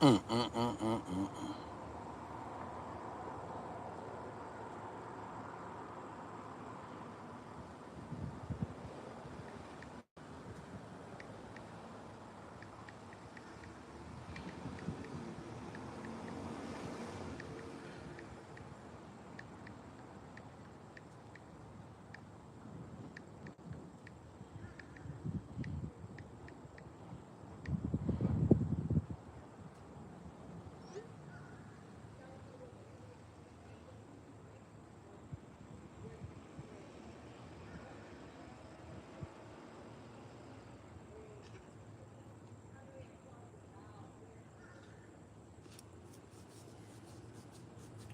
Mm, mm, mm, mm, mm.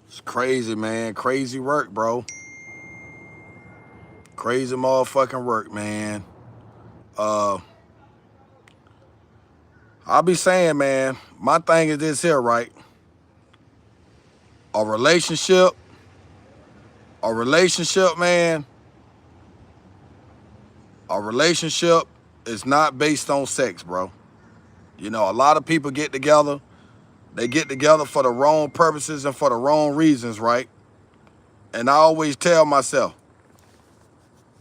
It's crazy, man. Crazy work, bro. Crazy motherfucking work, man. Uh, I'll be saying, man, my thing is this here, right? A relationship, a relationship, man, a relationship is not based on sex, bro. You know, a lot of people get together. They get together for the wrong purposes and for the wrong reasons, right? And I always tell myself,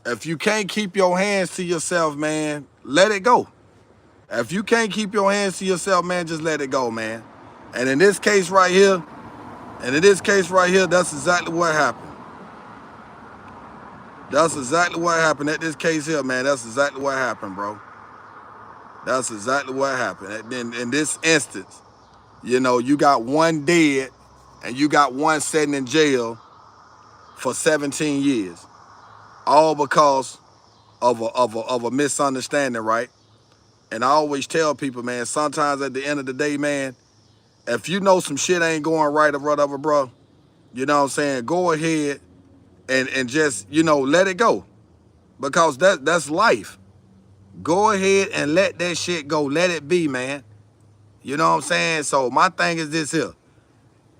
if you can't keep your hands to yourself, man, let it go. If you can't keep your hands to yourself, man, just let it go, man. And in this case right here, that's exactly what happened. That's exactly what happened at this case here, man. That's exactly what happened, bro. That's exactly what happened. And then in this instance, you know, you got one dead and you got one sitting in jail for 17 years, all because of a misunderstanding, right? And I always tell people, man, sometimes at the end of the day, man, if you know some shit ain't going right or whatever, bro, you know what I'm saying, go ahead and just, you know, let it go. Because that's life. Go ahead and let that shit go. Let it be, man. You know what I'm saying? So my thing is this here.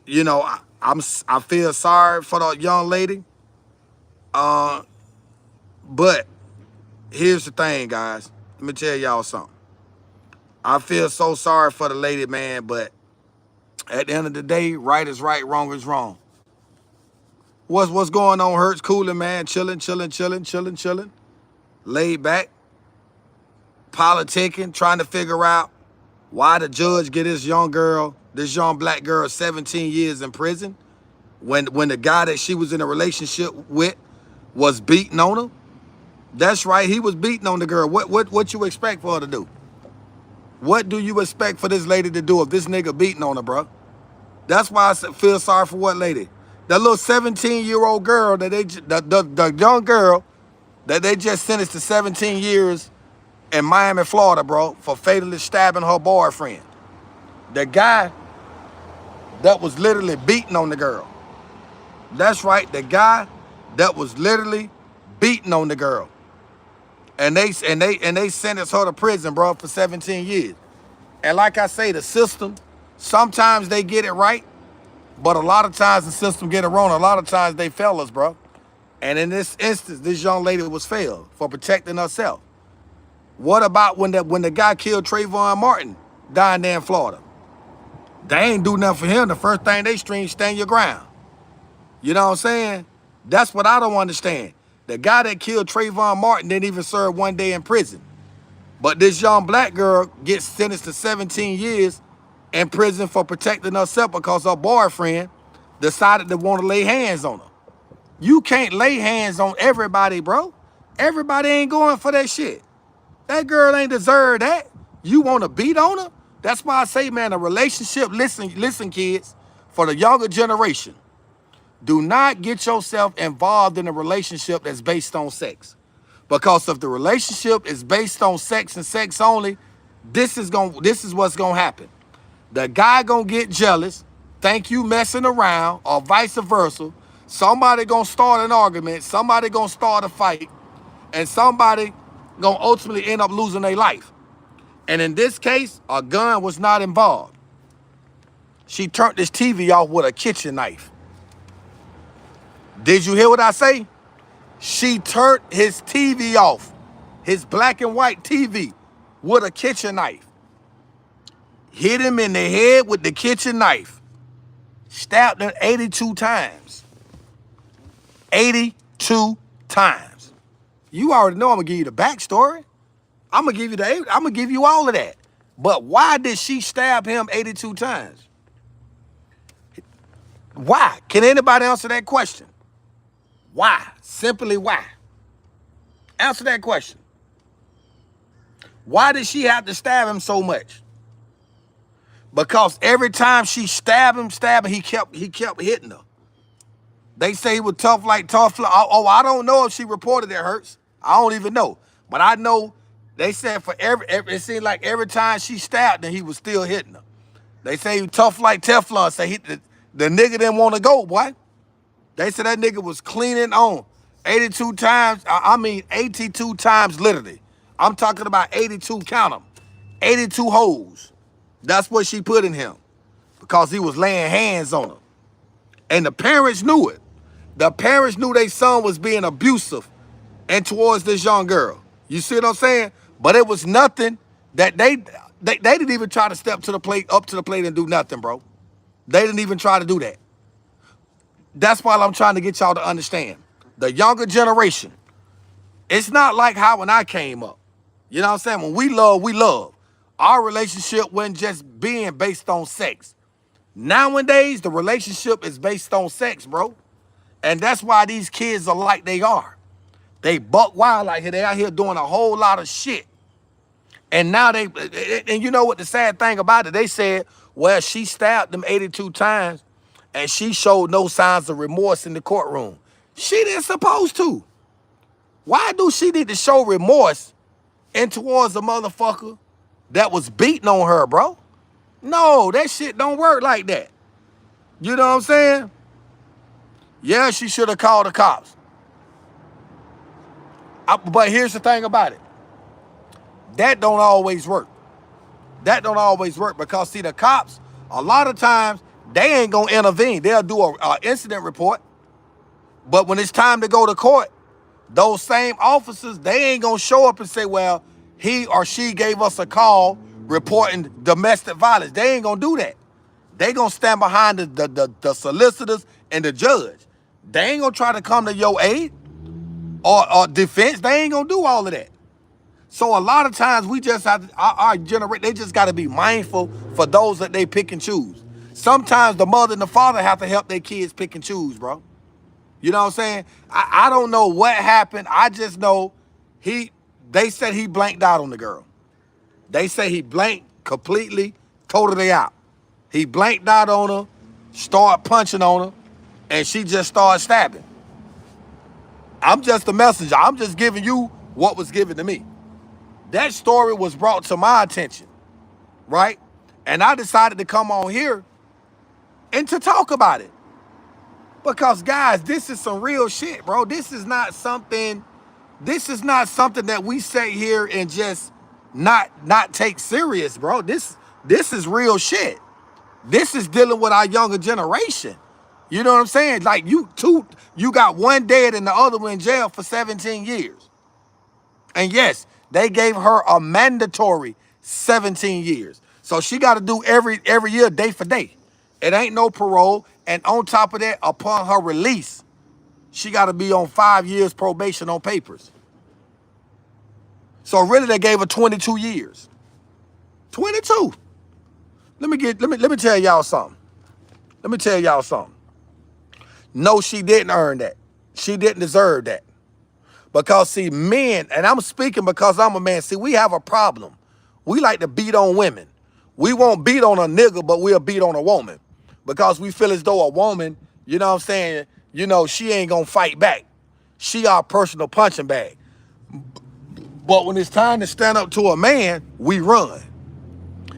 You know, I feel sorry for the young lady. Uh, but here's the thing, guys. Let me tell y'all something. I feel so sorry for the lady, man, but at the end of the day, right is right, wrong is wrong. What's going on? Hurts cooling, man. Chilling, chilling, chilling, chilling, chilling. Laid back, politicking, trying to figure out why the judge get this young girl, this young black girl, 17 years in prison when the guy that she was in a relationship with was beating on her. That's right, he was beating on the girl. What you expect for her to do? What do you expect for this lady to do if this nigga beating on her, bro? That's why I feel sorry for what lady? That little 17-year-old girl that the young girl that they just sentenced to 17 years in Miami, Florida, bro, for fatally stabbing her boyfriend. The guy that was literally beating on the girl. That's right, the guy that was literally beating on the girl. And they sentenced her to prison, bro, for 17 years. And like I say, the system, sometimes they get it right, but a lot of times the system get it wrong. A lot of times they fail us, bro. And in this instance, this young lady was failed for protecting herself. What about when the guy killed Trayvon Martin down there in Florida? They ain't do nothing for him. The first thing they stream, stand your ground. You know what I'm saying? That's what I don't understand. The guy that killed Trayvon Martin didn't even serve 1 day in prison. But this young black girl gets sentenced to 17 years in prison for protecting herself because her boyfriend decided to want to lay hands on her. You can't lay hands on everybody, bro. Everybody ain't going for that shit. That girl ain't deserve that. You want to beat on her? That's why I say, man, a relationship, listen, kids, for the younger generation, do not get yourself involved in a relationship that's based on sex. Because if the relationship is based on sex and sex only, this is what's gonna happen. The guy gonna get jealous, think you messing around, or vice versa. Somebody gonna start an argument, somebody gonna start a fight, and somebody gonna ultimately end up losing their life. And in this case, a gun was not involved. She turned this TV off with a kitchen knife. Did you hear what I say? She turned his TV off, his black and white TV, with a kitchen knife. hit him in the head with the kitchen knife, stabbed him 82 times. 82 times. You already know I'm gonna give you the backstory. I'm gonna give you all of that. But why did she stab him 82 times? Why? Can anybody answer that question? Why? Simply why? Answer that question. Why did she have to stab him so much? Because every time she stabbed him, he kept hitting her. They say he was tough like tough. Oh, I don't know if she reported it hurts. I don't even know. But I know they said for it seemed like every time she stabbed him, he was still hitting her. They say he was tough like Teflon. Say the nigga didn't want to go, boy. They said that nigga was cleaning on 82 times. I mean 82 times literally. I'm talking about 82, count them. 82 holes. That's what she put in him because he was laying hands on her. And the parents knew it. The parents knew their son was being abusive and towards this young girl. You see what I'm saying? But it was nothing that they didn't even try to step to the plate, up to the plate and do nothing, bro. They didn't even try to do that. That's why I'm trying to get y'all to understand. The younger generation, it's not like how when I came up. You know what I'm saying? When we love, we love. Our relationship wasn't just being based on sex. Nowadays, the relationship is based on sex, bro. And that's why these kids are like they are. They buck wild like they out here doing a whole lot of shit. And now and you know what the sad thing about it? They said, well, she stabbed them 82 times and she showed no signs of remorse in the courtroom. She didn't supposed to. Why do she need to show remorse and towards a motherfucker that was beating on her, bro? No, that shit don't work like that. You know what I'm saying? Yeah, she should have called the cops. But here's the thing about it. That don't always work. That don't always work because, see, the cops, a lot of times, they ain't going to intervene. They'll do an incident report. But when it's time to go to court, those same officers, they ain't going to show up and say, well, he or she gave us a call reporting domestic violence. They ain't going to do that. They going to stand behind the solicitors and the judge. They ain't going to try to come to your aid or defense. They ain't going to do all of that. So a lot of times we just have to, our generation, they just got to be mindful for those that they pick and choose. Sometimes the mother and the father have to help their kids pick and choose, bro. You know what I'm saying? I don't know what happened. I just know they said he blanked out on the girl. They say he blanked completely, totally out. He blanked out on her, started punching on her, and she just started stabbing. I'm just a messenger. I'm just giving you what was given to me. That story was brought to my attention, right? And I decided to come on here and to talk about it. Because, guys, this is some real shit, bro. This is not something that we say here and just not take serious, bro. This is real shit. This is dealing with our younger generation. You know what I'm saying? Like, you got one dead and the other one in jail for 17 years. And yes, they gave her a mandatory 17 years. So she got to do every year, day for day. It ain't no parole. And on top of that, upon her release, she got to be on 5 years probation on papers. So really, they gave her 22 years. 22. Let me tell y'all something. Let me tell y'all something. No, she didn't earn that. She didn't deserve that. Because, see, men, and I'm speaking because I'm a man, see, we have a problem. We like to beat on women. We won't beat on a nigga, but we'll beat on a woman. Because we feel as though a woman, you know what I'm saying, you know, she ain't gonna fight back. She our personal punching bag. But when it's time to stand up to a man, we run.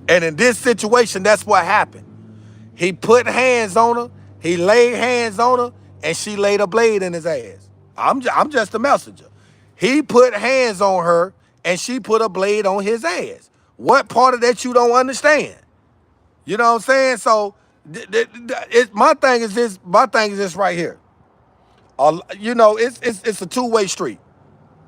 And in this situation, that's what happened. He put hands on her, he laid hands on her, and she laid a blade in his ass. I'm just a messenger. He put hands on her, and she put a blade on his ass. What part of that you don't understand? You know what I'm saying? So, my thing is this right here. You know, it's a two-way street.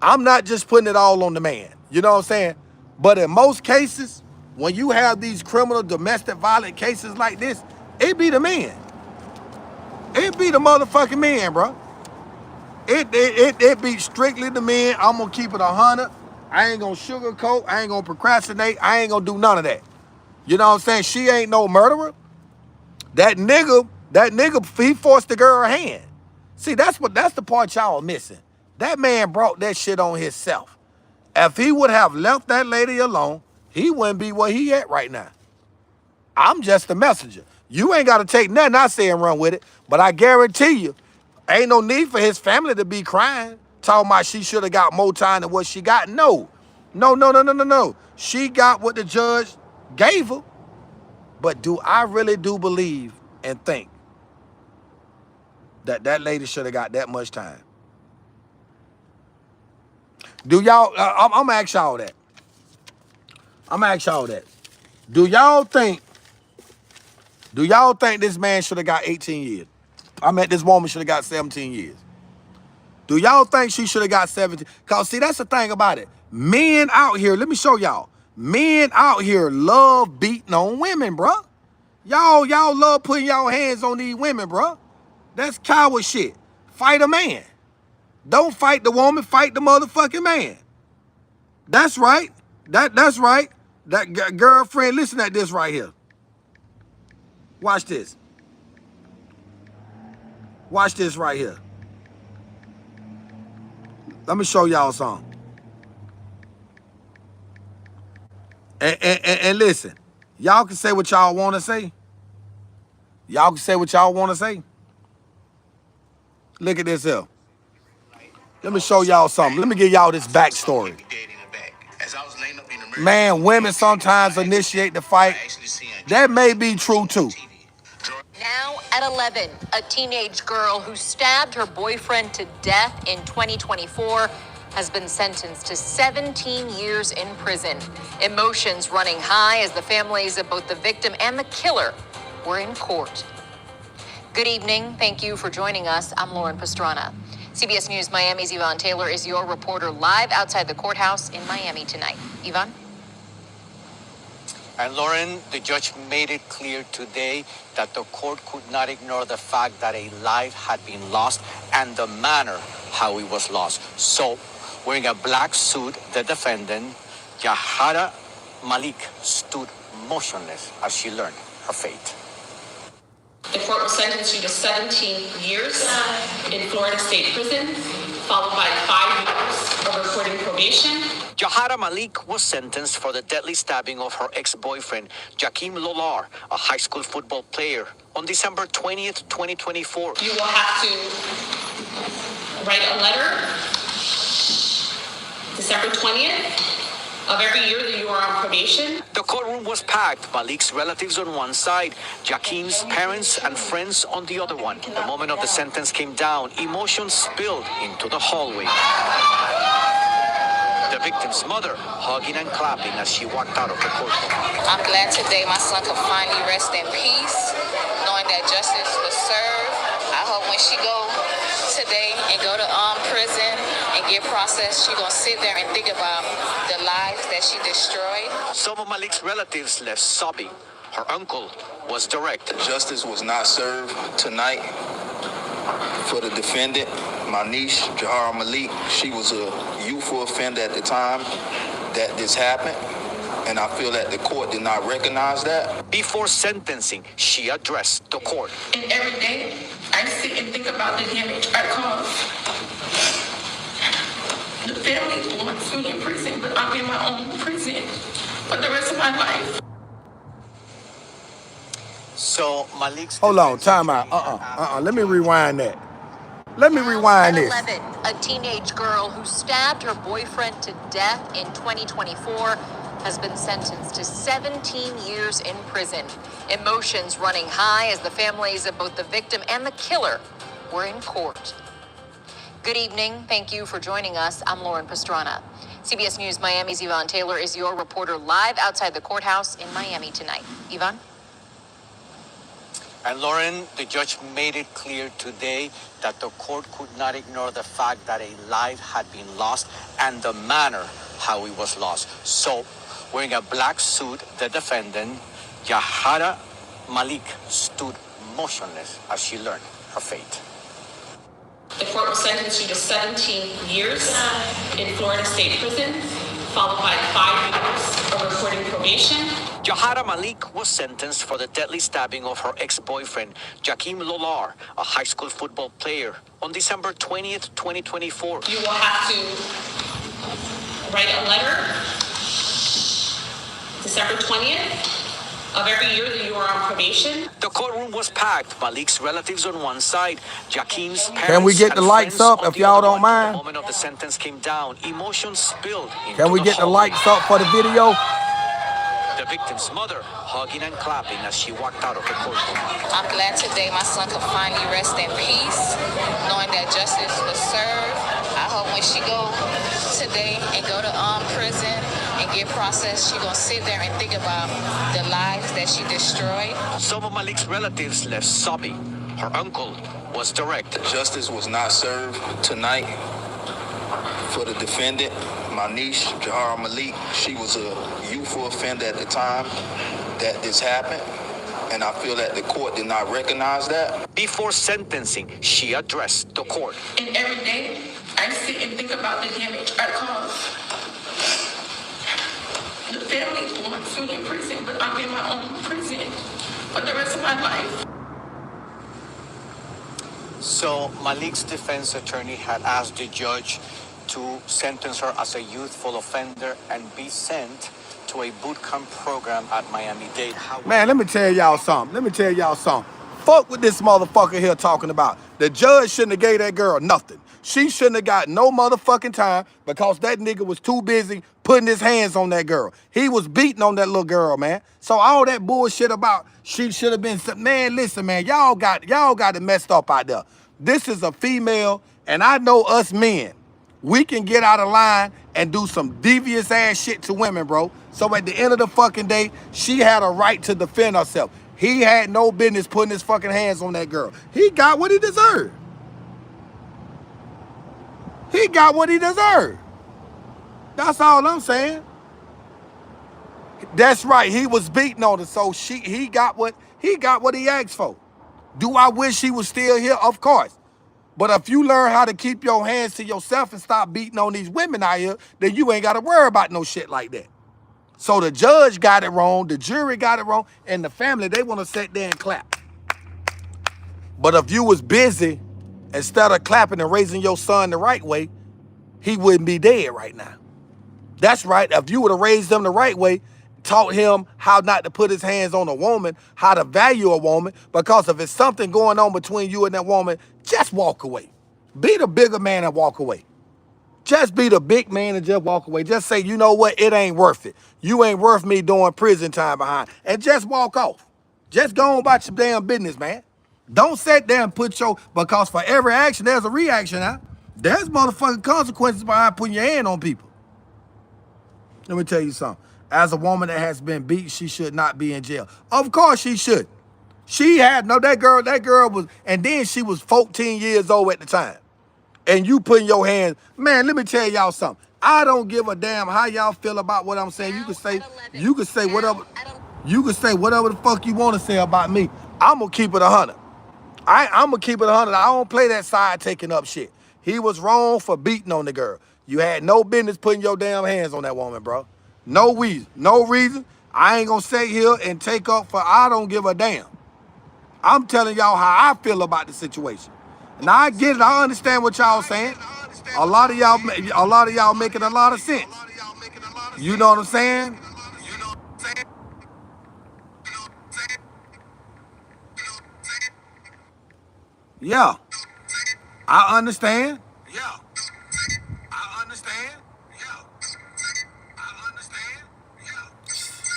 I'm not just putting it all on the man. You know what I'm saying? But in most cases, when you have these criminal domestic violent cases like this, it be the man. It be the motherfucking man, bro. It be strictly the men. I'm gonna keep it 100. I ain't gonna sugarcoat. I ain't gonna procrastinate. I ain't gonna do none of that. You know what I'm saying? She ain't no murderer. That nigga, he forced the girl hand. See, that's the part y'all missing. That man brought that shit on himself. If he would have left that lady alone, he wouldn't be where he at right now. I'm just a messenger. You ain't got to take nothing I say and run with it, but I guarantee you, ain't no need for his family to be crying, talking about she should have got more time than what she got. No. No. She got what the judge gave her. But do I really do believe and think that that lady should have got that much time? Do y'all, I'm gonna ask y'all that. Do y'all think this man should have got 18 years? This woman should have got 17 years. Do y'all think she should have got 17? Because, see, that's the thing about it. Men out here, let me show y'all. Men out here love beating on women, bro. Y'all love putting y'all hands on these women, bro. That's coward shit. Fight a man. Don't fight the woman, fight the motherfucking man. That's right. That's right. That girlfriend, listen at this right here. Watch this. Watch this right here. Let me show y'all something. And listen, y'all can say what y'all want to say. Y'all can say what y'all want to say. Look at this here. Let me show y'all something. Let me give y'all this backstory. Man, women sometimes initiate the fight. That may be true too. Now at 11, a teenage girl who stabbed her boyfriend to death in 2024 has been sentenced to 17 years in prison. Emotions running high as the families of both the victim and the killer were in court. Good evening. Thank you for joining us. I'm Lauren Pastrana. CBS News Miami's Yvonne Taylor is your reporter live outside the courthouse in Miami tonight. Yvonne? And Lauren, the judge made it clear today that the court could not ignore the fact that a life had been lost and the manner how it was lost. So, wearing a black suit, the defendant, Jahara Malik, stood motionless as she learned her fate. The court will sentence you to 17 years in Florida State Prison, followed by 5 years of reporting probation. Jahara Malik was sentenced for the deadly stabbing of her ex-boyfriend, Jakim Lolar, a high school football player, on December 20th, 2024. You will have to write a letter December 20th of every year that you are on probation. The courtroom was packed. Malik's relatives on one side, Jakim's parents and friends on the other one. The moment of the sentence came down, emotions spilled into the hallway. The victim's mother hugging and clapping as she walked out of the courtroom. I'm glad today my son could finally rest in peace, knowing that justice was served. I hope when she go today and go to prison and get processed, she gonna sit there and think about the lives that she destroyed. Some of Malik's relatives left sobbing. Her uncle was direct. Justice was not served tonight for the defendant, my niece, Jahara Malik. She was a youthful offender at the time that this happened, and I feel that the court did not recognize that. Before sentencing, she addressed the court. And every day, I sit and think about the damage I caused. The family wants me in prison, but I'm in my own prison for the rest of my life. So Malik's... Hold on, time out. Let me rewind that. Let me rewind this. At 11, a teenage girl who stabbed her boyfriend to death in 2024 has been sentenced to 17 years in prison. Emotions running high as the families of both the victim and the killer were in court. Good evening. Thank you for joining us. I'm Lauren Pastrana. CBS News Miami's Yvonne Taylor is your reporter live outside the courthouse in Miami tonight. Yvonne? And Lauren, the judge made it clear today that the court could not ignore the fact that a life had been lost and the manner how it was lost. So, Wearing a black suit, the defendant, Jahara Malik, stood motionless as she learned her fate. The court will sentence you to 17 years in Florida State Prison, followed by 5 years of reporting probation. Jahara Malik was sentenced for the deadly stabbing of her ex-boyfriend, Jakim Lolar, a high school football player, on December 20th, 2024. You will have to write a letter December 20th of every year that you are on probation. The courtroom was packed. Malik's relatives on one side, Jakim's parents. Can we get the and lights friends up on if the y'all other don't one. mind? The moment of the sentence came down, emotions spilled into Can we the get the hallway. lights up for the video? The victim's mother hugging and clapping as she walked out of the courtroom. I'm glad today my son could finally rest in peace, knowing that justice was served. I hope when she go today and go to prison and get processed, she gonna sit there and think about the lives that she destroyed. Some of Malik's relatives left sobbing. Her uncle was direct. Justice was not served tonight for the defendant, my niece, Jahara Malik. She was a youthful offender at the time that this happened, and I feel that the court did not recognize that. Before sentencing, she addressed the court. And every day, I sit and think about the damage I caused. The family's going to in prison, but I'm in my own prison for the rest of my life. So Malik's defense attorney had asked the judge to sentence her as a youthful offender and be sent to a boot camp program at Miami-Dade. Man, let me tell y'all something. Fuck what this motherfucker here talking about. The judge shouldn't have gave that girl nothing. She shouldn't have got no motherfucking time because that nigga was too busy putting his hands on that girl. He was beating on that little girl, man. So all that bullshit about she should have been, man, listen, man, y'all got it messed up out there. This is a female, and I know us men, we can get out of line and do some devious ass shit to women, bro. So at the end of the fucking day, she had a right to defend herself. He had no business putting his fucking hands on that girl. He got what he deserved. He got what he deserved. That's all I'm saying. That's right. He was beating on her, so he got what he asked for. Do I wish he was still here? Of course. But if you learn how to keep your hands to yourself and stop beating on these women out here, then you ain't got to worry about no shit like that. So the judge got it wrong, the jury got it wrong, and the family, they want to sit there and clap. But if you was busy, instead of clapping and raising your son the right way, he wouldn't be dead right now. That's right. If you would have raised him the right way, taught him how not to put his hands on a woman, how to value a woman, because if it's something going on between you and that woman, just walk away. Be the bigger man and walk away. Just be the big man and just walk away. Just say, you know what, it ain't worth it. You ain't worth me doing prison time behind. And just walk off. Just go on about your damn business, man. Don't sit there and put because for every action, there's a reaction now. There's motherfucking consequences behind putting your hand on people. Let me tell you something. As a woman that has been beat, she should not be in jail. Of course she should. That girl was, and then she was 14 years old at the time. And you putting your hands, man, let me tell y'all something. I don't give a damn how y'all feel about what I'm saying. You can say whatever the fuck you want to say about me. I'm gonna keep it 100. I'm gonna keep it 100. I don't play that side taking up shit. He was wrong for beating on the girl. You had no business putting your damn hands on that woman, bro. No reason. I ain't gonna sit here and take up for I don't give a damn. I'm telling y'all how I feel about the situation. Now I get it. I understand what y'all saying. A lot of y'all making a lot of sense. You know what I'm saying? Yeah. I understand.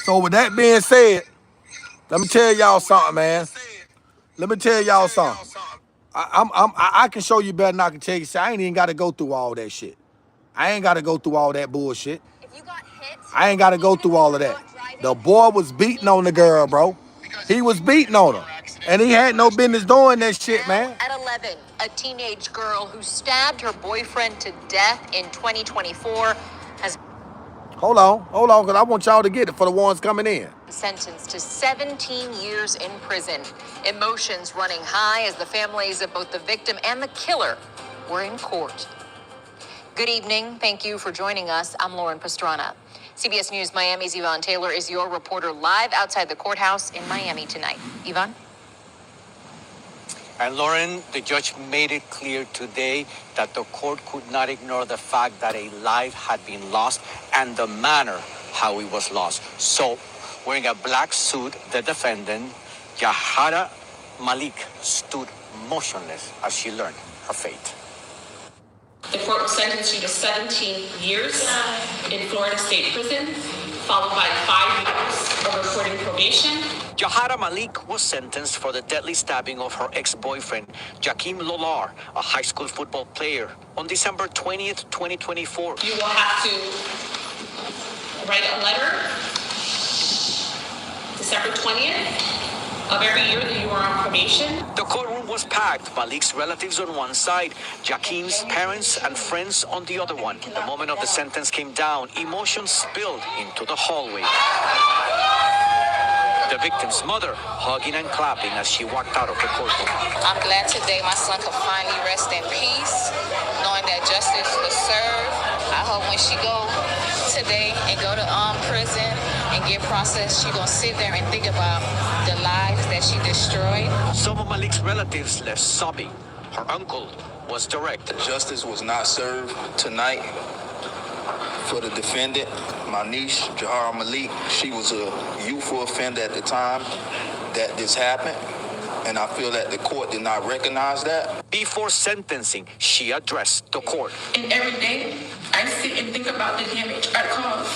So with that being said, let me tell y'all something, man. Let me tell y'all something. I can show you better than I can tell you. I ain't even got to go through all that shit. I ain't got to go through all that bullshit. I ain't got to go through all of that. The boy was beating on the girl, bro. He was beating on her. And he had no business doing that shit, man. At 11, a teenage girl who stabbed her boyfriend to death in 2024 has... hold on, because I want y'all to get it for the ones coming in. Sentenced to 17 years in prison. Emotions running high as the families of both the victim and the killer were in court. Good evening. Thank you for joining us. I'm Lauren Pastrana. CBS News Miami's Yvonne Taylor is your reporter live outside the courthouse in Miami tonight. Yvonne? And Lauren, the judge made it clear today that the court could not ignore the fact that a life had been lost and the manner how it was lost. So, wearing a black suit, the defendant, Jahara Malik, stood motionless as she learned her fate. The court will sentence you to 17 years in Florida State Prison, followed by 5 years of reporting probation. Jahara Malik was sentenced for the deadly stabbing of her ex-boyfriend, Jakim Lolar, a high school football player, on December 20th, 2024. You will have to write a letter December 20th of every year that you are on probation. The courtroom was packed. Malik's relatives on one side, Jakim's parents and friends on the other one. The moment of the sentence came down, emotions spilled into the hallway. The victim's mother hugging and clapping as she walked out of the courtroom. I'm glad today my son could finally rest in peace, knowing that justice was served. I hope when she go today and go to prison and get processed, she gonna sit there and think about the lives that she destroyed. Some of Malik's relatives left sobbing. Her uncle was direct. Justice was not served tonight for the defendant, my niece, Jahara Malik. She was a youthful offender at the time that this happened, and I feel that the court did not recognize that. Before sentencing, she addressed the court. And every day, I sit and think about the damage I caused.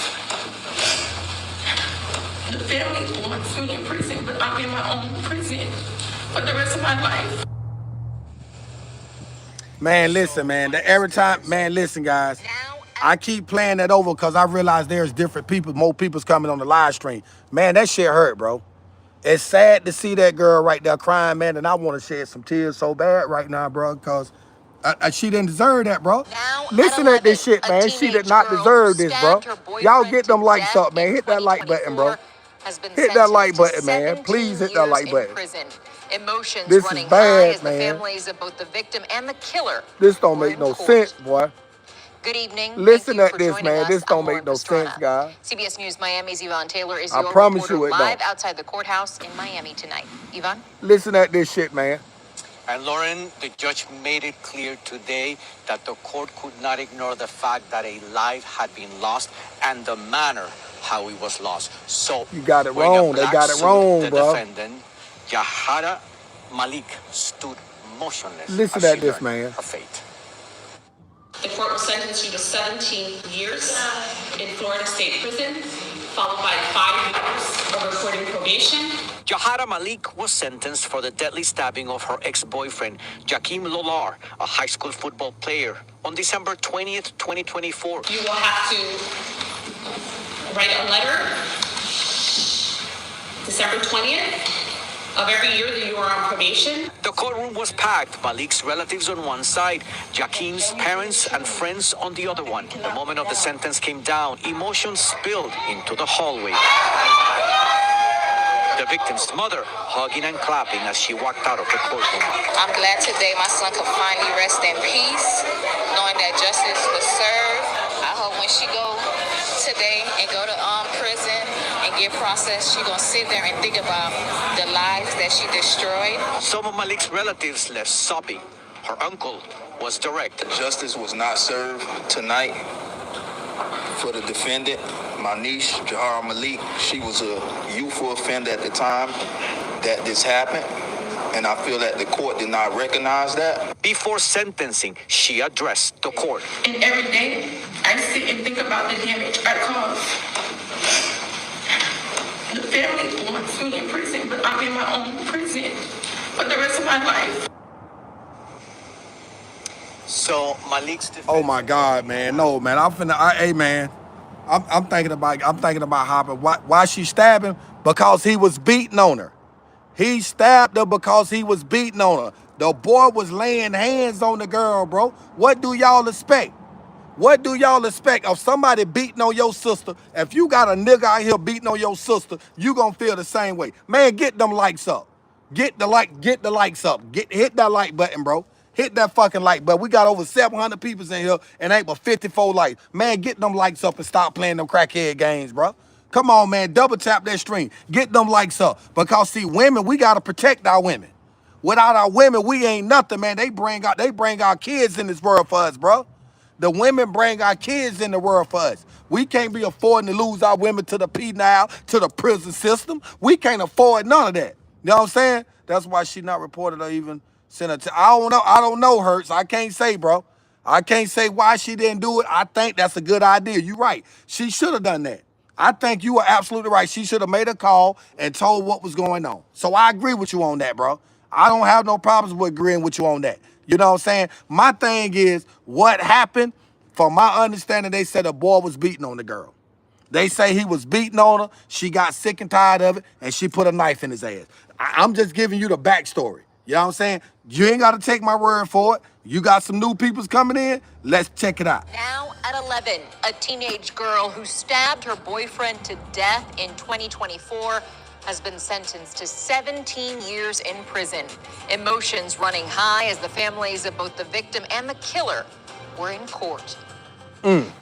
The family wants me in prison, but I'm in my own prison for the rest of my life. Man, listen, man. Every time, man, listen, guys. I keep playing that over because I realize there's different people, more people's coming on the live stream. Man, that shit hurt, bro. It's sad to see that girl right there crying, man, and I want to shed some tears so bad right now, bro, because she didn't deserve that, bro. Listen at this shit, man. She did not deserve this, bro. Y'all get them likes up, man. Hit that like button, bro. Hit that like button, man. Please hit that like button. Emotions this running is bad, high as the man. families of both the victim and the killer. This don't make no sense, boy. Good evening. Listen at this, man. This don't make no sense, guys. CBS News Miami's Yvonne Taylor is I your promise reporter you it live don't. outside the courthouse in Miami tonight. Yvonne? Listen at this shit, man. And Lauren, the judge made it clear today that the court could not ignore the fact that a life had been lost and the manner how it was lost. So you got it wearing a wrong. They black got it suit, wrong, the bro. defendant, Jahara Malik, stood motionless. Listen as at she this, learned man. her fate. The court will sentence you to 17 years in Florida State Prison, followed by 5 years of reporting probation. Jahara Malik was sentenced for the deadly stabbing of her ex-boyfriend, Jakim Lolar, a high school football player, on December 20th, 2024. You will have to write a letter December 20th of every year that you are on probation. The courtroom was packed. Malik's relatives on one side, Jakim's parents and friends on the other one. The moment of the sentence came down, emotions spilled into the hallway. The victim's mother hugging and clapping as she walked out of the courtroom. I'm glad today my son could finally rest in peace, knowing that justice was served. I hope when she go today and go to prison and get processed, she gonna sit there and think about the lives that she destroyed. Some of Malik's relatives left sobbing. Her uncle was direct. Justice was not served tonight for the defendant, my niece, Jahara Malik. She was a youthful offender at the time that this happened, and I feel that the court did not recognize that. Before sentencing, she addressed the court. And every day, I sit and think about the damage I caused. The family wants me in prison, but I'm in my own prison for the rest of my life. So Malik's defense. Oh my God, man. No, man. Hey, man. I'm thinking about hopping. Why she stabbed him? Because he was beating on her. He stabbed her because he was beating on her. The boy was laying hands on the girl, bro. What do y'all expect? What do y'all expect of somebody beating on your sister? If you got a nigga out here beating on your sister, you gonna feel the same way. Man, get them likes up. Get the likes up. Hit that like button, bro. Hit that fucking like button. We got over 700 people in here and ain't but 54 likes. Man, get them likes up and stop playing them crackhead games, bro. Come on, man. Double tap that stream. Get them likes up. Because see, women, we gotta protect our women. Without our women, we ain't nothing, man. They bring our kids in this world for us, bro. The women bring our kids in the world for us. We can't be affording to lose our women to the penal, to the prison system. We can't afford none of that. You know what I'm saying? That's why she not reported or even sent her to. I don't know, Hurts. I can't say, bro. I can't say why she didn't do it. I think that's a good idea. You're right. She should have done that. I think you are absolutely right. She should have made a call and told what was going on. So I agree with you on that, bro. I don't have no problems with agreeing with you on that. You know what I'm saying? My thing is, what happened, from my understanding, they said a boy was beating on the girl. They say he was beating on her, she got sick and tired of it, and she put a knife in his ass. I'm just giving you the backstory. You know what I'm saying? You ain't got to take my word for it. You got some new peoples coming in. Let's check it out. Now at 11, a teenage girl who stabbed her boyfriend to death in 2024 has been sentenced to 17 years in prison. Emotions running high as the families of both the victim and the killer were in court.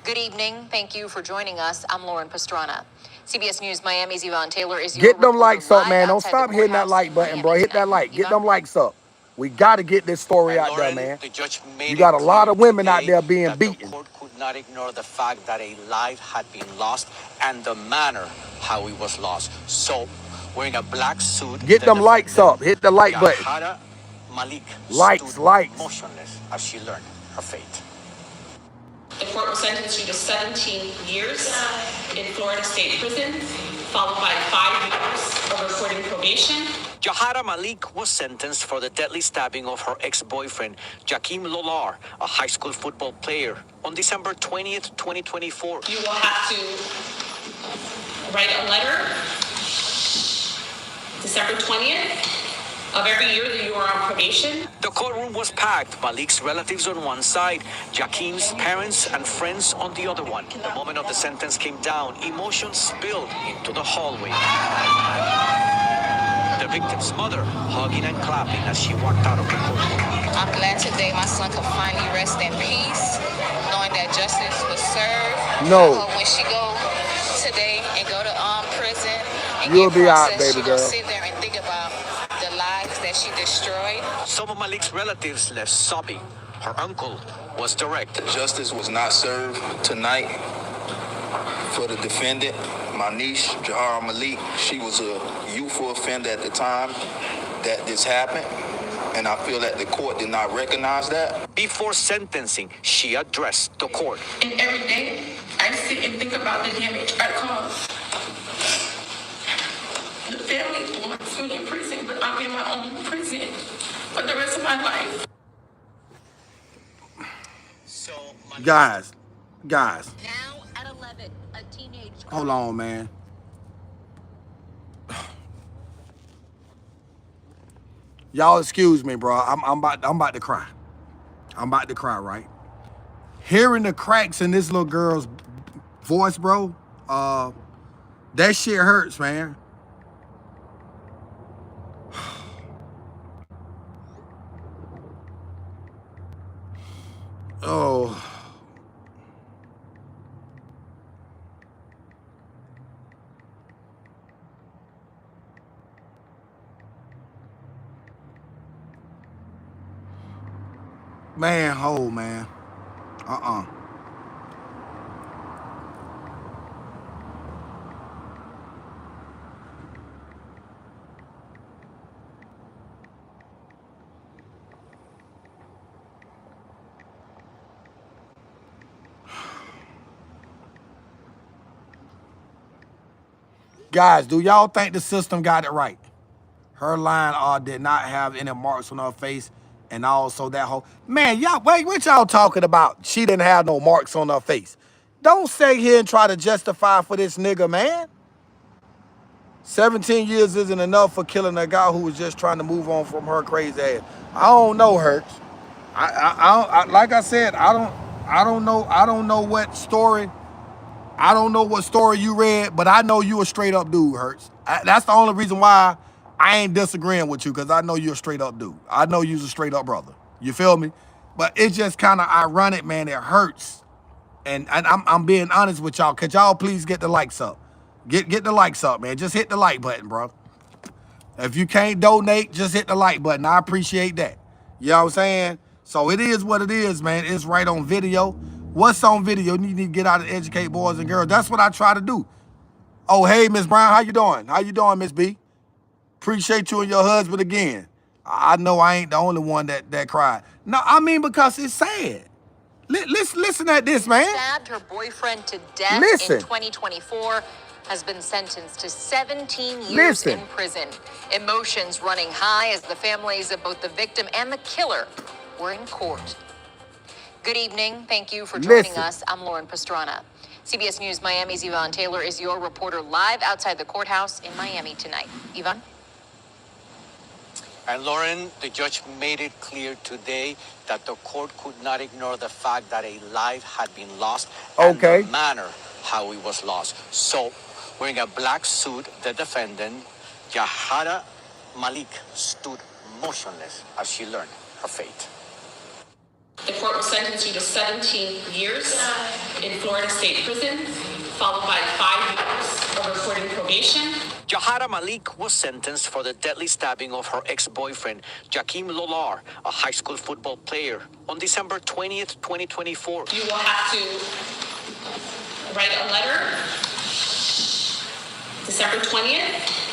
Good evening. Thank you for joining us. I'm Lauren Pastrana. CBS News Miami's Yvonne Taylor is your Get them reporter likes up, live man. Don't outside stop the hitting that courthouse like in button, bro. Miami Hit that tonight. like. Get Yvonne? them likes up. We got to get this story out there, Lauren, man. the judge made You got a it lot clear of women out today there being that beaten. The court could not ignore the fact that a life had been lost and the manner how it was lost. So, wearing a black suit, Get them likes up. Hit the like button. Jahara Malik Likes. stood motionless as she learned her fate. The court will sentence you to 17 years in Florida State Prison, followed by 5 years of reporting probation. Jahara Malik was sentenced for the deadly stabbing of her ex-boyfriend, Jakim Lolar, a high school football player, on December 20th, 2024. You will have to write a letter December 20th of every year that you are on probation. The courtroom was packed, Malik's relatives on one side, Jakim's parents and friends on the other one. The moment of the sentence came down, emotions spilled into the hallway. The victim's mother hugging and clapping as she walked out of the courtroom. I'm glad today my son could finally rest in peace, knowing that justice was served. No. I hope when she go today and go to prison and You'll get be out, processed, baby she gonna girl. sit there and think about the lives that she destroyed. Some of Malik's relatives left sobbing. Her uncle was direct. Justice was not served tonight for the defendant, my niece, Jahara Malik. She was a youthful offender at the time that this happened, and I feel that the court did not recognize that. Before sentencing, she addressed the court. And every day, I sit and think about the damage I caused. The family wants me in prison, but I'm in my own prison for the rest of my life. So, Guys. Now at 11, a teenage girl. Hold on, man. Y'all excuse me, bro. I'm about to cry. I'm about to cry, right? Hearing the cracks in this little girl's voice, bro, that shit hurts, man. Oh. Man, hold, man. Guys, do y'all think the system got it right? Her line did not have any marks on her face, and also that whole man, y'all wait, what y'all talking about? She didn't have no marks on her face. Don't sit here and try to justify for this nigga, man. 17 years isn't enough for killing a guy who was just trying to move on from her crazy ass. I don't know, Hurts. I like I said, I don't. I don't know. I don't know what story. I don't know what story you read, but I know you a straight up dude, Hurts. That's the only reason why I ain't disagreeing with you, because I know you're a straight up dude. I know you're a straight up brother. You feel me? But it's just kind of ironic, man. It hurts. And I'm being honest with y'all. Could y'all please get the likes up? Get the likes up, man. Just hit the like button, bro. If you can't donate, just hit the like button. I appreciate that. You know what I'm saying? So it is what it is, man. It's right on video. What's on video? You need to get out and educate boys and girls. That's what I try to do. Oh, hey, Miss Brown, how you doing? How you doing, Miss B? Appreciate you and your husband again. I know I ain't the only one that cried. No, I mean, because it's sad. Listen at this, man. Stabbed her boyfriend to death Listen. in 2024, has been sentenced to 17 years Listen. in prison. Emotions running high as the families of both the victim and the killer were in court. Good evening. Thank you for joining Listen. us. I'm Lauren Pastrana. CBS News Miami's Yvonne Taylor is your reporter live outside the courthouse in Miami tonight. Yvonne? And Lauren, the judge made it clear today that the court could not ignore the fact that a life had been lost and Okay. the manner how it was lost. So, wearing a black suit, the defendant, Jahara Malik, stood motionless as she learned her fate. The court will sentence you to 17 years in Florida State Prison, followed by 5 years of reporting probation. Jahara Malik was sentenced for the deadly stabbing of her ex-boyfriend, Jakim Lolar, a high school football player, on December 20th, 2024. You will have to write a letter December 20th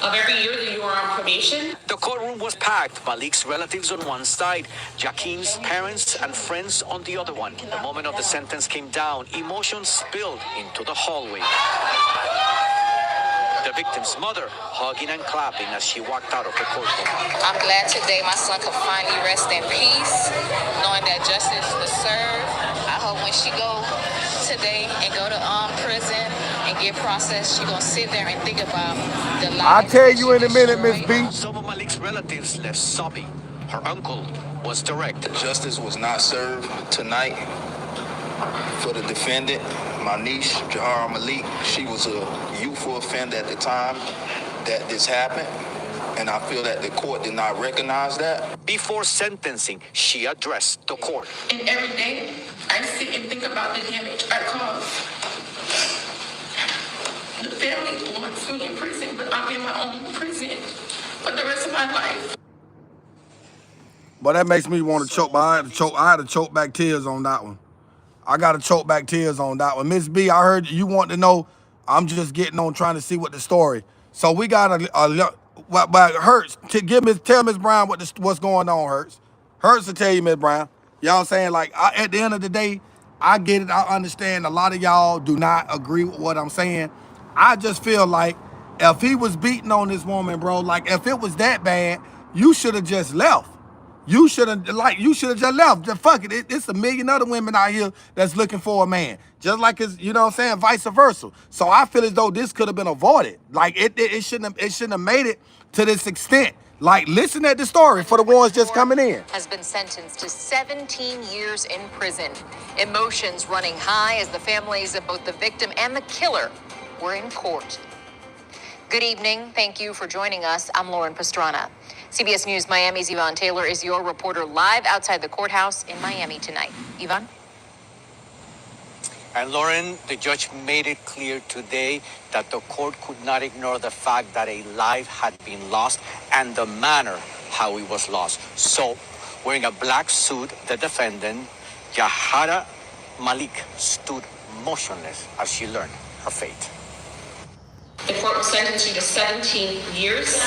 of every year that you are on probation. The courtroom was packed, Malik's relatives on one side, Jakim's parents and friends on the other one. The moment of the sentence came down, emotions spilled into the hallway. The victim's mother hugging and clapping as she walked out of the courtroom. I'm glad today my son could finally rest in peace, knowing that justice was served. I hope when she go today and go to prison and get processed, she gonna sit there and think about the life. I'll tell you in a minute, Miss B. Some of Malik's relatives left sobbing. Her uncle was direct. Justice was not served tonight for the defendant, my niece, Jahara Malik. She was a youthful offender at the time that this happened, and I feel that the court did not recognize that. Before sentencing, she addressed the court. And every day, I sit and think about the damage I caused. The family wants me in prison, but I'm in my own prison for the rest of my life. But that makes me want to choke. But I had to choke back tears on that one. I got to choke back tears on that one. Miss B, I heard you want to know. I'm just getting on trying to see what the story. So we got but Hurts, tell Miss Brown what's going on, Hurts. Hurts to tell you, Miss Brown. You know what I'm saying? Like, at the end of the day, I get it. I understand a lot of y'all do not agree with what I'm saying. I just feel like if he was beating on this woman, bro, like if it was that bad, you should have just left. You should have just left. Just fuck it. It's a million other women out here that's looking for a man. Just like it's, you know what I'm saying, vice versa. So I feel as though this could have been avoided. Like it shouldn't have made it to this extent. Like, listen at the story for the ones just coming in. Has been sentenced to 17 years in prison. Emotions running high as the families of both the victim and the killer were in court. Good evening. Thank you for joining us. I'm Lauren Pastrana. CBS News Miami's Yvonne Taylor is your reporter live outside the courthouse in Miami tonight. Yvonne? And Lauren, the judge made it clear today that the court could not ignore the fact that a life had been lost and the manner how it was lost. So, wearing a black suit, the defendant, Jahara Malik, stood motionless as she learned her fate. The court will sentence you to 17 years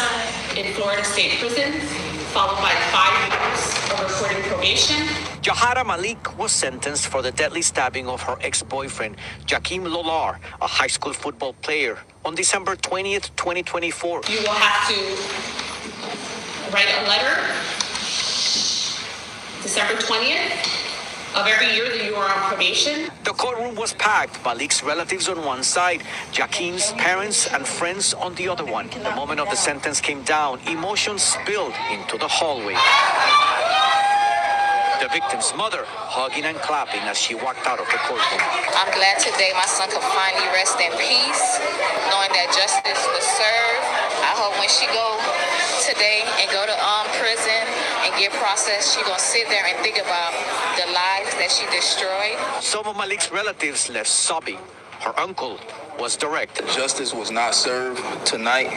in Florida State Prison, followed by 5 years of reporting probation. Jahara Malik was sentenced for the deadly stabbing of her ex-boyfriend, Jakim Lolar, a high school football player, on December 20th, 2024. You will have to write a letter December 20th of every year that you are on probation. The courtroom was packed, Malik's relatives on one side, Jakim's parents and friends on the other one. The moment of the sentence came down, emotions spilled into the hallway. The victim's mother hugging and clapping as she walked out of the courtroom. I'm glad today my son could finally rest in peace, knowing that justice was served. I hope when she go today and go to prison and get processed, she gonna sit there and think about the lives that she destroyed. Some of Malik's relatives left sobbing. Her uncle was direct. Justice was not served tonight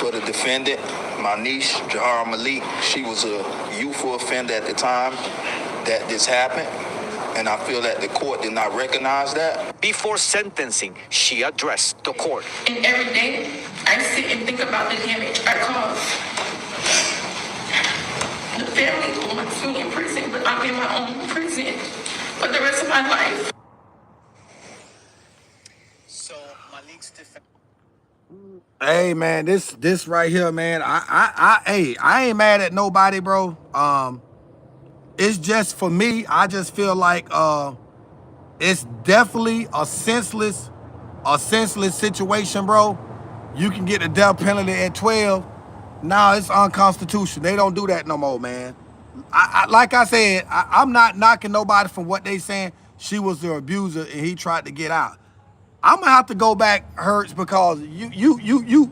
for the defendant, my niece, Jahara Malik. She was a youthful offender at the time that this happened, and I feel that the court did not recognize that. Before sentencing, she addressed the court. And every day, I sit and think about the damage I caused. The family wants me in prison, but I'm in my own prison for the rest of my life. So Malik's defense. Hey man, this right here, man. I ain't mad at nobody, bro. It's just for me. I just feel like it's definitely a senseless situation, bro. You can get the death penalty at 12. Now it's unconstitutional. They don't do that no more, man. Like I said, I'm not knocking nobody from what they saying. She was the abuser and he tried to get out. I'm gonna have to go back, Hurts, because you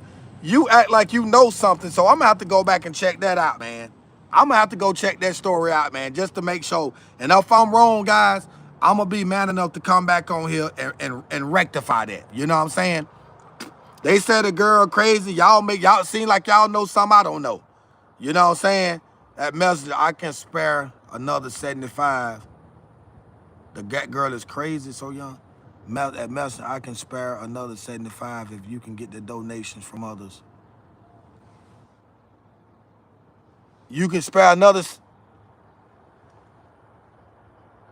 act like you know something. So I'm gonna have to go back and check that out, man. I'm gonna have to go check that story out, man, just to make sure. And if I'm wrong, guys, I'm gonna be man enough to come back on here and rectify that. You know what I'm saying? They said a girl crazy. Y'all seem like y'all know something I don't know. You know what I'm saying? That message, I can spare another 75. The girl is crazy, so young. At message, I can spare another 75 if you can get the donations from others. You can spare another.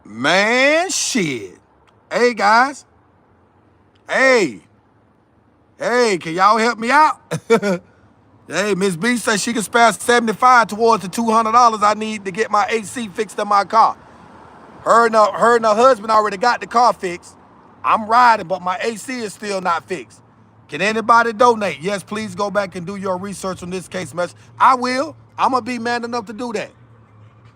Man, shit. Hey, guys. Hey, can y'all help me out? Hey, Miss B says she can spare 75 towards the $200 I need to get my AC fixed in my car. Her and her husband already got the car fixed. I'm riding, but my AC is still not fixed. Can anybody donate? Yes, please go back and do your research on this case message. I will. I'm going to be man enough to do that.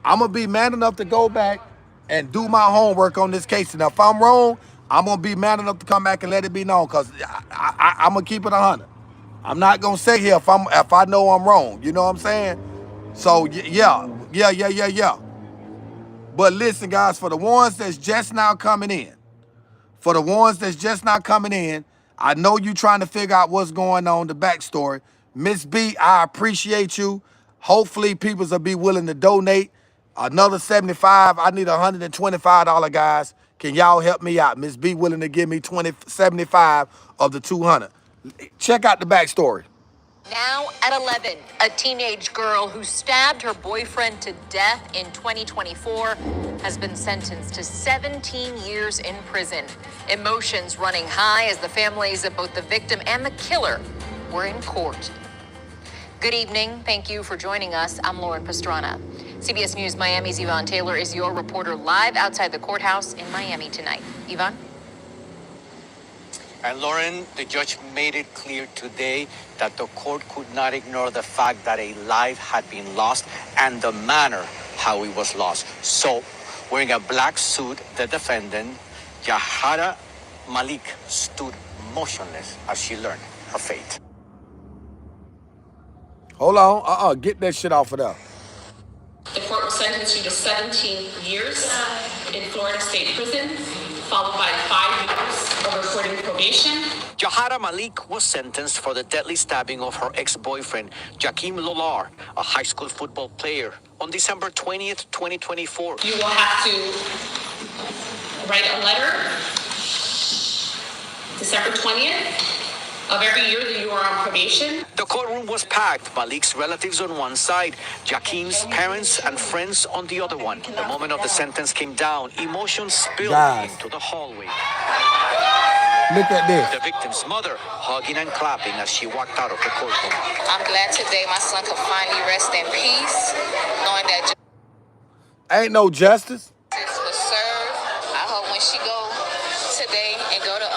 I'm going to be man enough to go back and do my homework on this case. And if I'm wrong, I'm going to be man enough to come back and let it be known, because I'm going to keep it 100. I'm not going to say here if I know I'm wrong. You know what I'm saying? So, yeah. But listen, guys, for the ones that's just now coming in, I know you trying to figure out what's going on, the backstory. Miss B, I appreciate you. Hopefully, people will be willing to donate. Another 75. I need $125, guys. Can y'all help me out? Miss B willing to give me 75 of the 200. Check out the backstory. Now at 11, a teenage girl who stabbed her boyfriend to death in 2024 has been sentenced to 17 years in prison. Emotions running high as the families of both the victim and the killer were in court. Good evening. Thank you for joining us. I'm Lauren Pastrana. CBS News Miami's Yvonne Taylor is your reporter live outside the courthouse in Miami tonight. Yvonne? And Lauren, the judge made it clear today that the court could not ignore the fact that a life had been lost and the manner how it was lost. So, wearing a black suit, the defendant, Jahara Malik, stood motionless as she learned her fate. Hold on. Get that shit off of there. The court will sentence you to 17 years in Florida State Prison, followed by 5 years of reporting probation. Jahara Malik was sentenced for the deadly stabbing of her ex-boyfriend, Jakim Lolar, a high school football player, on December 20th, 2024. You will have to write a letter December 20th of every year that you are on probation. The courtroom was packed. Malik's relatives on one side, Jakim's parents and friends on the other one. The moment of the sentence came down, emotions spilled into the hallway. Look at this. The victim's mother hugging and clapping as she walked out of the courtroom. I'm glad today my son could finally rest in peace, knowing that Ain't no justice. justice was served. I hope when she go today and go to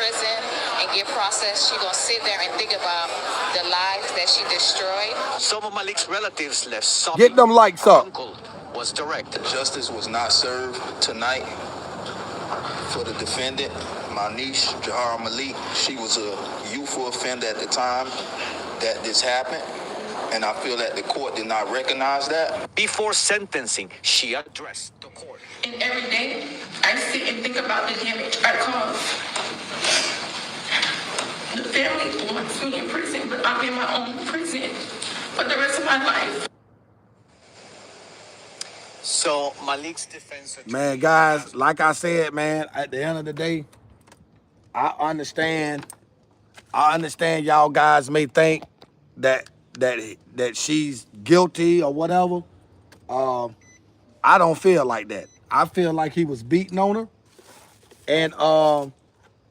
prison and get processed, she gonna sit there and think about the lives that she destroyed. Some of Malik's relatives left sobbing. Get them likes Her up. uncle was was direct. Justice was not served tonight for the defendant, my niece, Jahara Malik. She was a youthful offender at the time that this happened, and I feel that the court did not recognize that. Before sentencing, she addressed the court. And every day, I sit and think about the damage I caused. The family wants me in prison, but I'm in my own prison for the rest of my life. So Malik's defense attorney, Man, guys, like I said, man, at the end of the day, I understand y'all guys may think that she's guilty or whatever. I don't feel like that. I feel like he was beating on her. And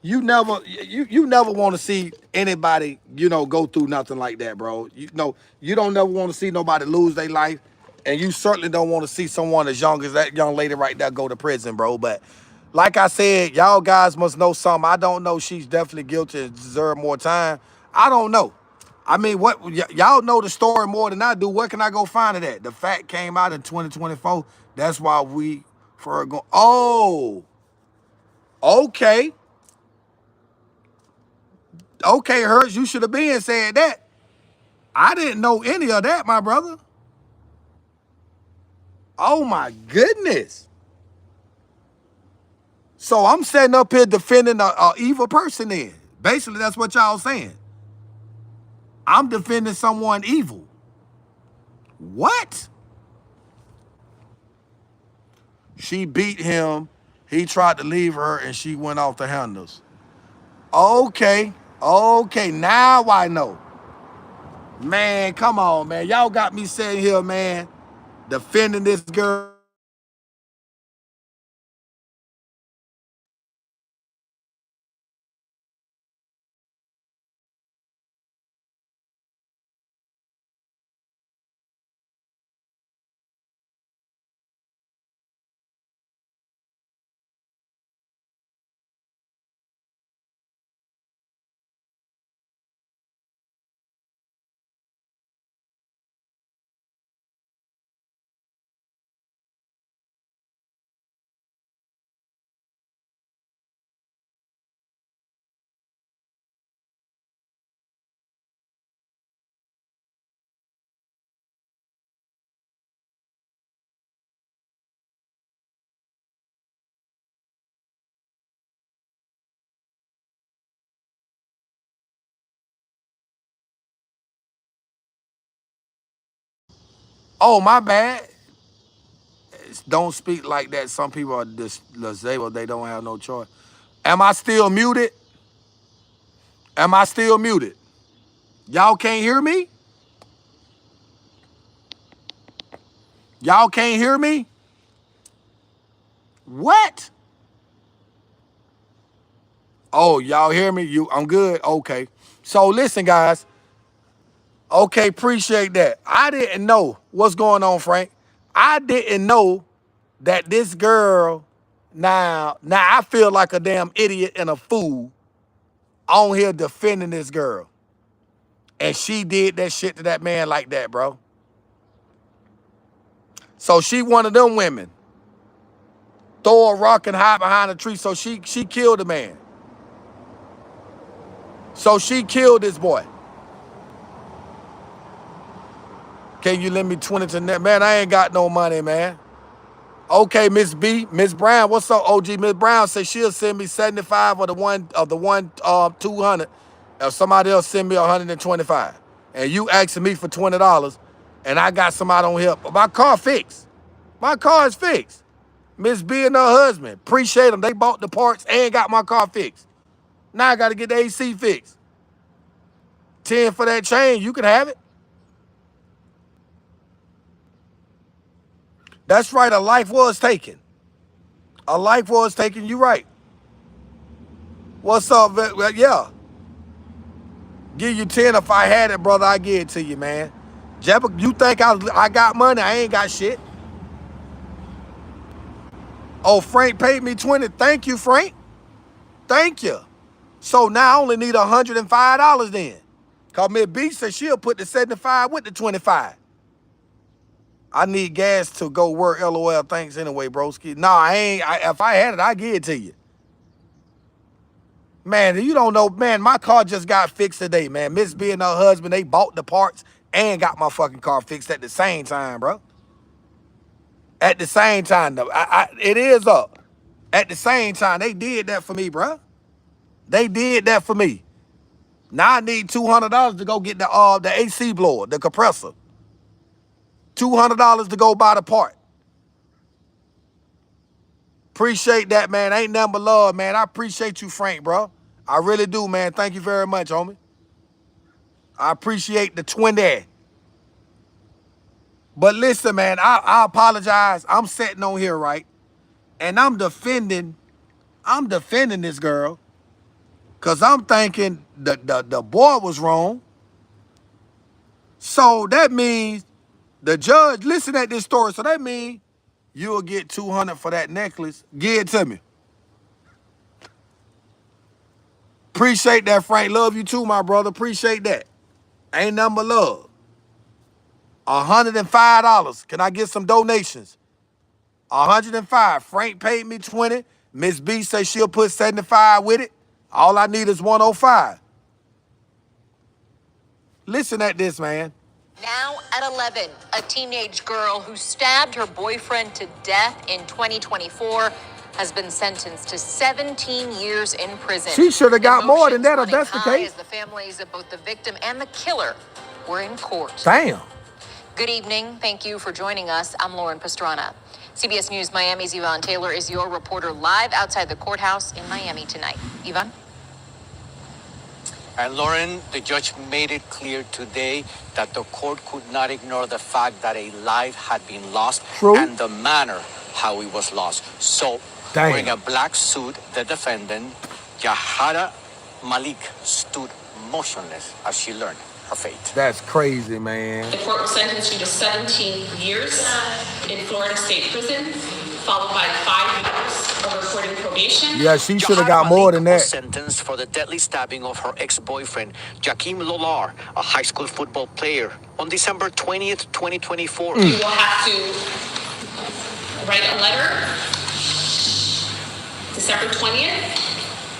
you never want to see anybody, go through nothing like that, bro. You don't never want to see nobody lose their life. And you certainly don't want to see someone as young as that young lady right there go to prison, bro. But like I said, y'all guys must know something. I don't know. She's definitely guilty and deserve more time. I don't know. I mean, what y'all know the story more than I do. Where can I go find it at? The fact came out in 2024. That's why we for go. Oh, okay. Okay, Hurts, you should have been saying that. I didn't know any of that, my brother. Oh my goodness. So I'm sitting up here defending a evil person then. Basically, that's what y'all saying. I'm defending someone evil. What? She beat him. He tried to leave her and she went off the handles. Okay. Okay, now I know. Man, come on, man. Y'all got me sitting here, man, defending this girl. Oh, my bad. Don't speak like that. Some people are disabled. They don't have no choice. Am I still muted? Am I still muted? Y'all can't hear me? Y'all can't hear me? What? Oh, y'all hear me? I'm good? Okay. So listen, guys. Okay, appreciate that. I didn't know what's going on, Frank. I didn't know that this girl, now I feel like a damn idiot and a fool on here defending this girl. And she did that shit to that man like that, bro. So she one of them women. Throw a rock and hide behind a tree. So she killed the man. So she killed this boy. Can you lend me 20 to net? Man, I ain't got no money, man. Okay, Miss B, Miss Brown, what's up, OG? Miss Brown said she'll send me 75 of the one 200. If somebody else send me 125. And you asking me for $20, and I got somebody on here. My car fixed. My car is fixed. Miss B and her husband, appreciate them. They bought the parts and got my car fixed. Now I got to get the AC fixed. 10 for that chain, you can have it. That's right, a life was taken. A life was taken, you right. What's up, yeah. Give you 10 if I had it, brother, I give it to you, man. Jabba, you think I got money? I ain't got shit. Oh, Frank paid me 20. Thank you, Frank. Thank you. So now I only need $105 then. Cause Miss B said she'll put the 75 with the 25. I need gas to go work. LOL. Thanks anyway, broski. Nah, I ain't. If I had it, I give it to you. Man, you don't know, man, my car just got fixed today, man. Miss B and her husband, they bought the parts and got my fucking car fixed at the same time, bro. At the same time, though. It is up. At the same time, they did that for me, bro. They did that for me. Now I need $200 to go get the AC blower, the compressor. $200 to go buy the part. Appreciate that, man. Ain't nothing but love, man. I appreciate you, Frank, bro. I really do, man. Thank you very much, homie. I appreciate the 20. But listen, man, I apologize. I'm sitting on here, right? And I'm defending this girl. Cause I'm thinking the boy was wrong. So that means the judge listened at this story. So that means you'll get $200 for that necklace. Give it to me. Appreciate that, Frank. Love you too, my brother. Appreciate that. Ain't nothing but love. $105. Can I get some donations? 105. Frank paid me 20. Miss B says she'll put 75 with it. All I need is 105. Listen at this, man. Now at 11, a teenage girl who stabbed her boyfriend to death in 2024 has been sentenced to 17 years in prison. She should have got more than that if Emotions that's the running high case. as the families of both the victim and the killer were in court. Damn. Good evening. Thank you for joining us. I'm Lauren Pastrana. CBS News Miami's Yvonne Taylor is your reporter live outside the courthouse in Miami tonight. Yvonne? And Lauren, the judge made it clear today that the court could not ignore the fact that a life had been lost. True. And the manner how it was lost. So, Damn. wearing a black suit, the defendant, Jahara Malik, stood motionless as she learned her fate. That's crazy, man. The court will sentence you to 17 years in Florida State Prison, followed by 5 years of recording probation. Yeah, she should have Jahara got more Malik than that. was sentenced for the deadly stabbing of her ex-boyfriend, Jakeem Lolar, a high school football player, on December 20th, 2024. You will have to write a letter December 20th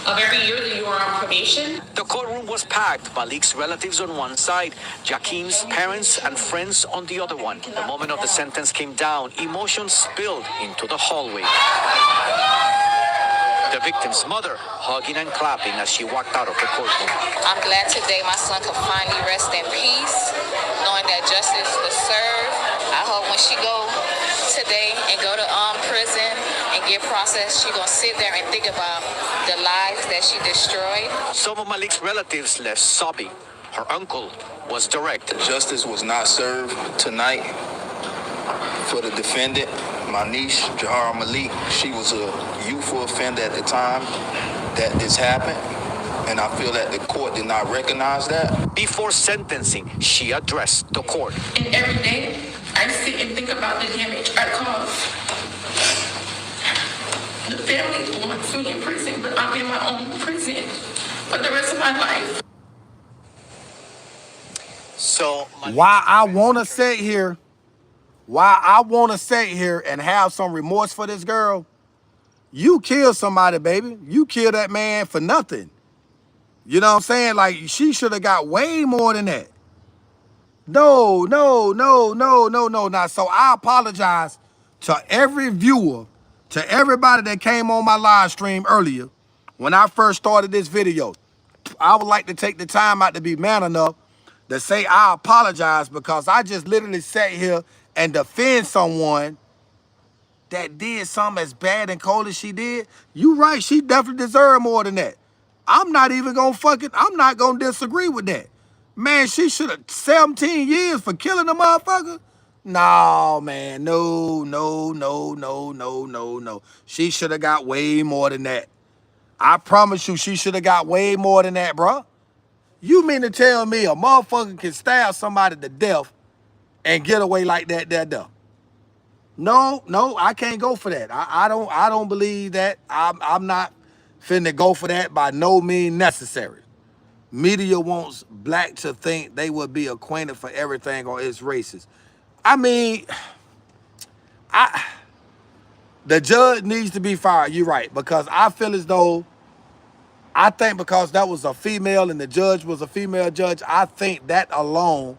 of every year that you are on probation. The courtroom was packed. Malik's relatives on one side, Jakeem's parents and friends on the other one. The moment of the sentence came down, emotions spilled into the hallway. The victim's mother hugging and clapping as she walked out of the courtroom. I'm glad today my son could finally rest in peace, knowing that justice was served. I hope when she go today and go to prison and get processed, she gonna sit there and think about the lives that she destroyed. Some of Malik's relatives left sobbing. Her uncle was direct. Justice was not served tonight for the defendant, my niece, Jahara Malik. She was a youthful offender at the time that this happened, and I feel that the court did not recognize that. Before sentencing, she addressed the court. And every day, I sit and think about the damage I caused. The family wants me in prison, but I'm in my own prison for the rest of my life. So, Why I want to sit here and have some remorse for this girl, you killed somebody, baby. You killed that man for nothing. You know what I'm saying? Like, she should have got way more than that. No. Now, so I apologize to every viewer, to everybody that came on my live stream earlier when I first started this video. I would like to take the time out to be man enough to say I apologize, because I just literally sat here and defend someone that did something as bad and cold as she did. You right, she definitely deserved more than that. I'm not gonna disagree with that. Man, she should have 17 years for killing the motherfucker. No, man, no. She should have got way more than that. I promise you, she should have got way more than that, bro. You mean to tell me a motherfucker can stab somebody to death and get away like that? No, I can't go for that. I don't believe that. I'm not finna go for that by no means necessary. Media wants black to think they would be acquainted for everything or it's racist. I mean, The judge needs to be fired. You're right, because I feel as though, I think because that was a female and the judge was a female judge, I think that alone,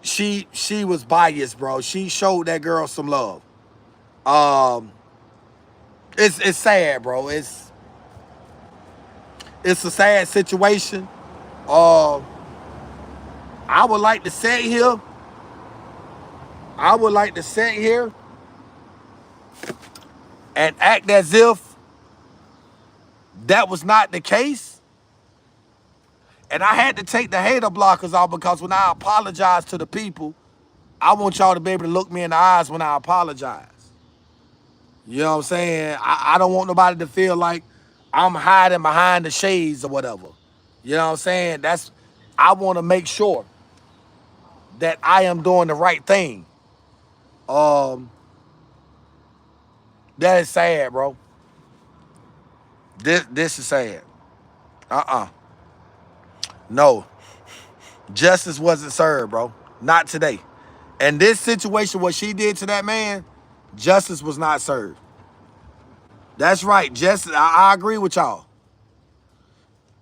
she was biased, bro. She showed that girl some love. Um, it's sad, bro. It's a sad situation. Uh, I would like to sit here. I would like to sit here and act as if that was not the case. And I had to take the hater blockers off, because when I apologize to the people, I want y'all to be able to look me in the eyes when I apologize. You know what I'm saying? I don't want nobody to feel like I'm hiding behind the shades or whatever. You know what I'm saying? I want to make sure that I am doing the right thing. Um, that is sad, bro. This is sad. No. Justice wasn't served, bro. Not today. And this situation, what she did to that man, justice was not served. That's right. Justice, I agree with y'all.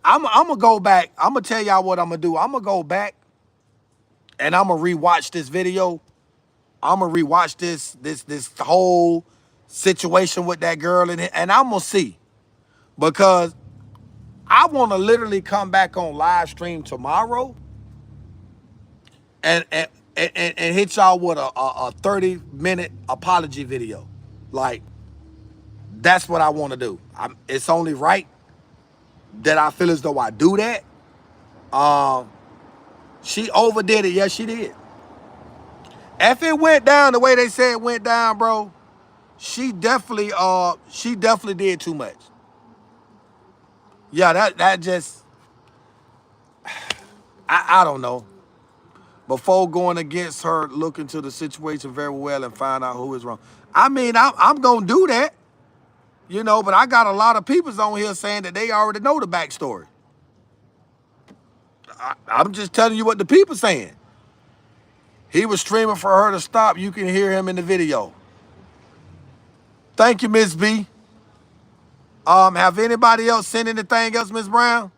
I'm gonna go back. I'm gonna tell y'all what I'm gonna do. I'm gonna go back and I'm gonna rewatch this video. I'm gonna rewatch this whole situation with that girl and I'm gonna see, because I want to literally come back on live stream tomorrow and hit y'all with a 30-minute apology video. Like, that's what I want to do. It's only right that I feel as though I do that. She overdid it. Yes, she did. If it went down the way they said it went down, bro, she definitely did too much. Yeah, that just, I don't know. Before going against her, look into the situation very well and find out who is wrong. I mean, I'm gonna do that, you know, but I got a lot of people on here saying that they already know the backstory. I'm just telling you what the people saying. He was streaming for her to stop. You can hear him in the video. Thank you, Miss B. Have anybody else sent anything else, Miss Brown?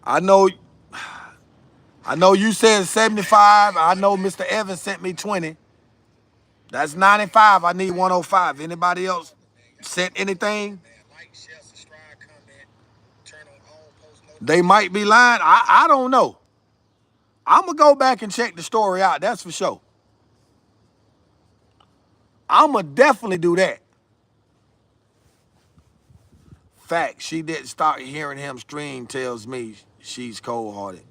I know you said 75. I know Mr. Evans sent me 20. That's 95. I need 105. Anybody else sent anything? They might be lying. I don't know. I'm going to go back and check the story out. That's for sure. I'm going to definitely do that. Fact, she didn't start hearing him stream tells me she's cold-hearted.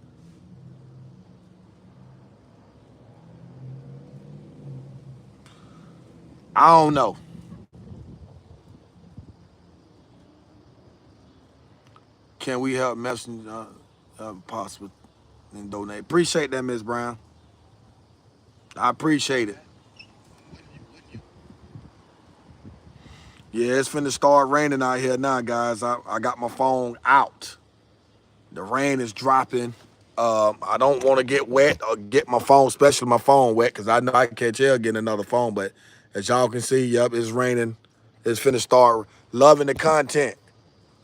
I don't know. Can we help Messenger possible and donate? Appreciate that, Miss Brown. I appreciate it. Yeah, it's finna start raining out here now, guys. I got my phone out. The rain is dropping. I don't want to get wet or get my phone, especially my phone wet, because I know I can catch hell getting another phone. But as y'all can see, yep, it's raining. It's finna start. Loving the content.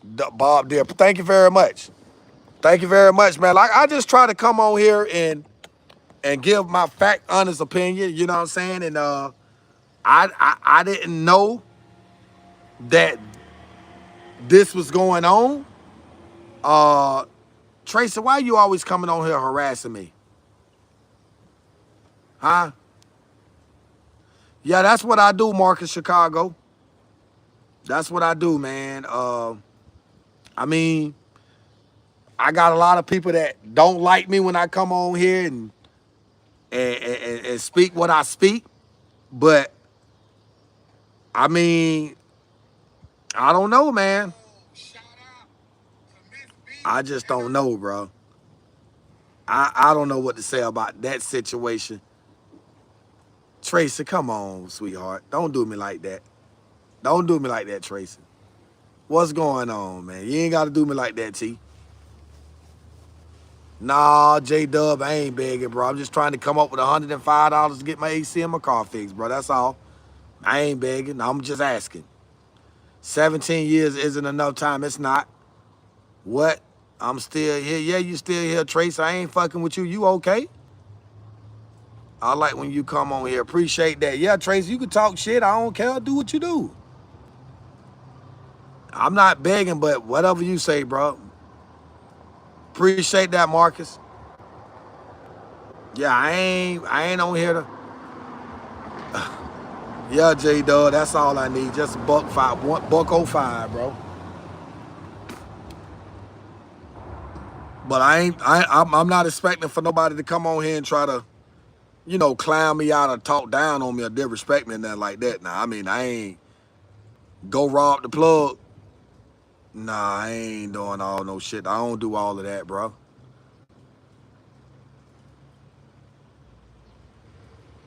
Bob Deere, thank you very much. Thank you very much, man. Like, I just try to come on here and give my fact, honest opinion. You know what I'm saying? And I didn't know that this was going on. Tracy, why you always coming on here harassing me? Huh? Yeah, that's what I do, Marcus Chicago. That's what I do, man. I mean, I got a lot of people that don't like me when I come on here and speak what I speak. But, I mean, I don't know, man. I just don't know, bro. I don't know what to say about that situation. Tracy, come on, sweetheart. Don't do me like that. Don't do me like that, Tracy. What's going on, man? You ain't got to do me like that, T. Nah, J-Dub, I ain't begging, bro. I'm just trying to come up with $105 to get my AC and my car fixed, bro. That's all. I ain't begging. I'm just asking. 17 years isn't enough time. It's not. What? I'm still here. Yeah, you still here, Trace. I ain't fucking with you. You okay? I like when you come on here. Appreciate that. Yeah, Trace, you can talk shit. I don't care. Do what you do. I'm not begging, but whatever you say, bro. Appreciate that, Marcus. Yeah, I ain't on here to. Yeah, J Dub, that's all I need. Just $1.05, bro. But I'm not expecting for nobody to come on here and try to, clown me out or talk down on me or disrespect me and nothing like that. Nah, I mean, I ain't go rob the plug. Nah, I ain't doing all no shit. I don't do all of that, bro.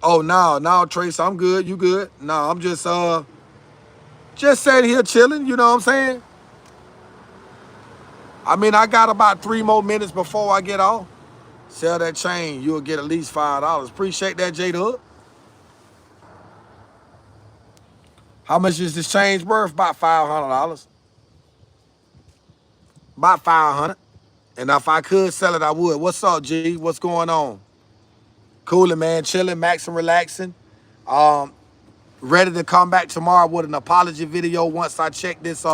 Oh, no, Trace, I'm good. You good? No, I'm just sitting here chilling. You know what I'm saying? I mean, I got about 3 more minutes before I get off. Sell that chain, you'll get at least $5. Appreciate that, J-Dub. How much is this change worth? About $500. About 500. And if I could sell it, I would. What's up, G? What's going on? Cooling, man. Chilling, maxing, relaxing. Ready to come back tomorrow with an apology video once I check this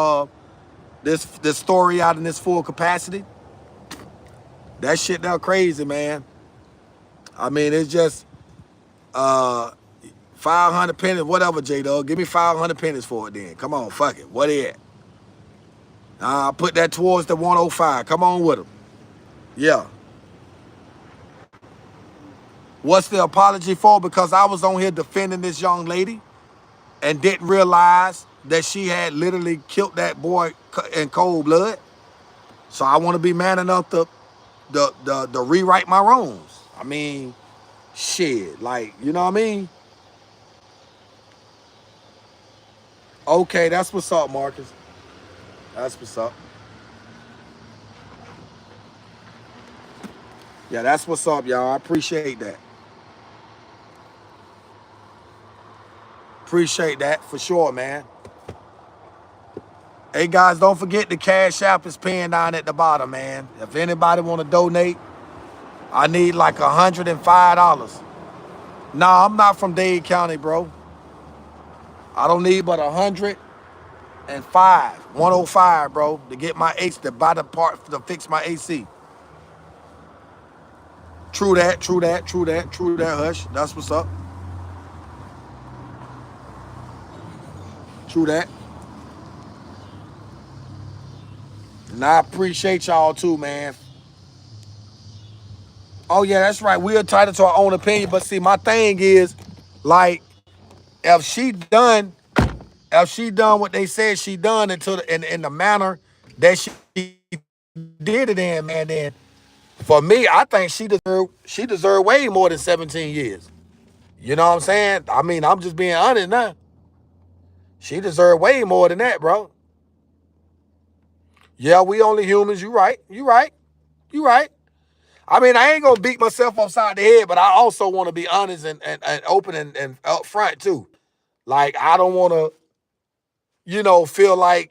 this story out in this full capacity. That shit that crazy, man. I mean, it's just 500 pennies, whatever, J-Dub. Give me 500 pennies for it then. Come on, fuck it. What is it? I'll put that towards the 105. Come on with them. Yeah. What's the apology for? Because I was on here defending this young lady and didn't realize that she had literally killed that boy in cold blood. So I want to be man enough to rewrite my wrongs. I mean, shit, like, you know what I mean? Okay, that's what's up, Marcus. That's what's up. Yeah, that's what's up, y'all. I appreciate that. Appreciate that for sure, man. Hey, guys, don't forget the Cash App is pinned down at the bottom, man. If anybody want to donate, I need like $105. Nah, I'm not from Dade County, bro. I don't need but 105, bro, to get my AC, to buy the part to fix my AC. True that, hush. That's what's up. True that. And I appreciate y'all too, man. Oh yeah, that's right. We're entitled to our own opinion. But see, my thing is, like, if she done what they said she done in the manner that she did it in, man, then for me, I think she deserved way more than 17 years. You know what I'm saying? I mean, I'm just being honest now. She deserved way more than that, bro. Yeah, we only humans. You right. I mean, I ain't gonna beat myself upside the head, but I also want to be honest and open and upfront too. Like, I don't want to, feel like,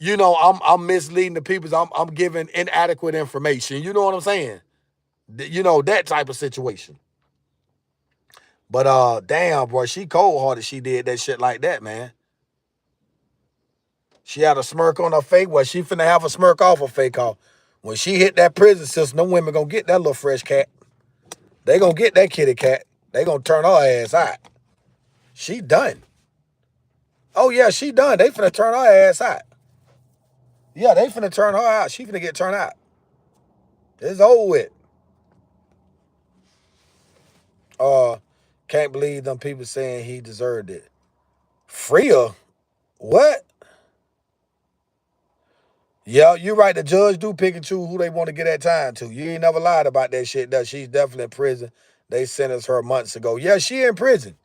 I'm misleading the people. I'm giving inadequate information. You know what I'm saying? That type of situation. But damn, boy, she cold-hearted. She did that shit like that, man. She had a smirk on her face. Well, she finna have a smirk off her face. Cause when she hit that prison system, no women gonna get that little fresh cat. They gonna get that kitty cat. They gonna turn her ass out. She done. Oh yeah, she done. They finna turn her ass out. Yeah, they finna turn her out. She finna get turned out. It's over with. Can't believe them people saying he deserved it. Free her? What? Yeah, you're right. The judge do pick and choose who they want to get that time to. You ain't never lied about that shit, though. She's definitely in prison. They sentenced her months ago. Yeah, she in prison.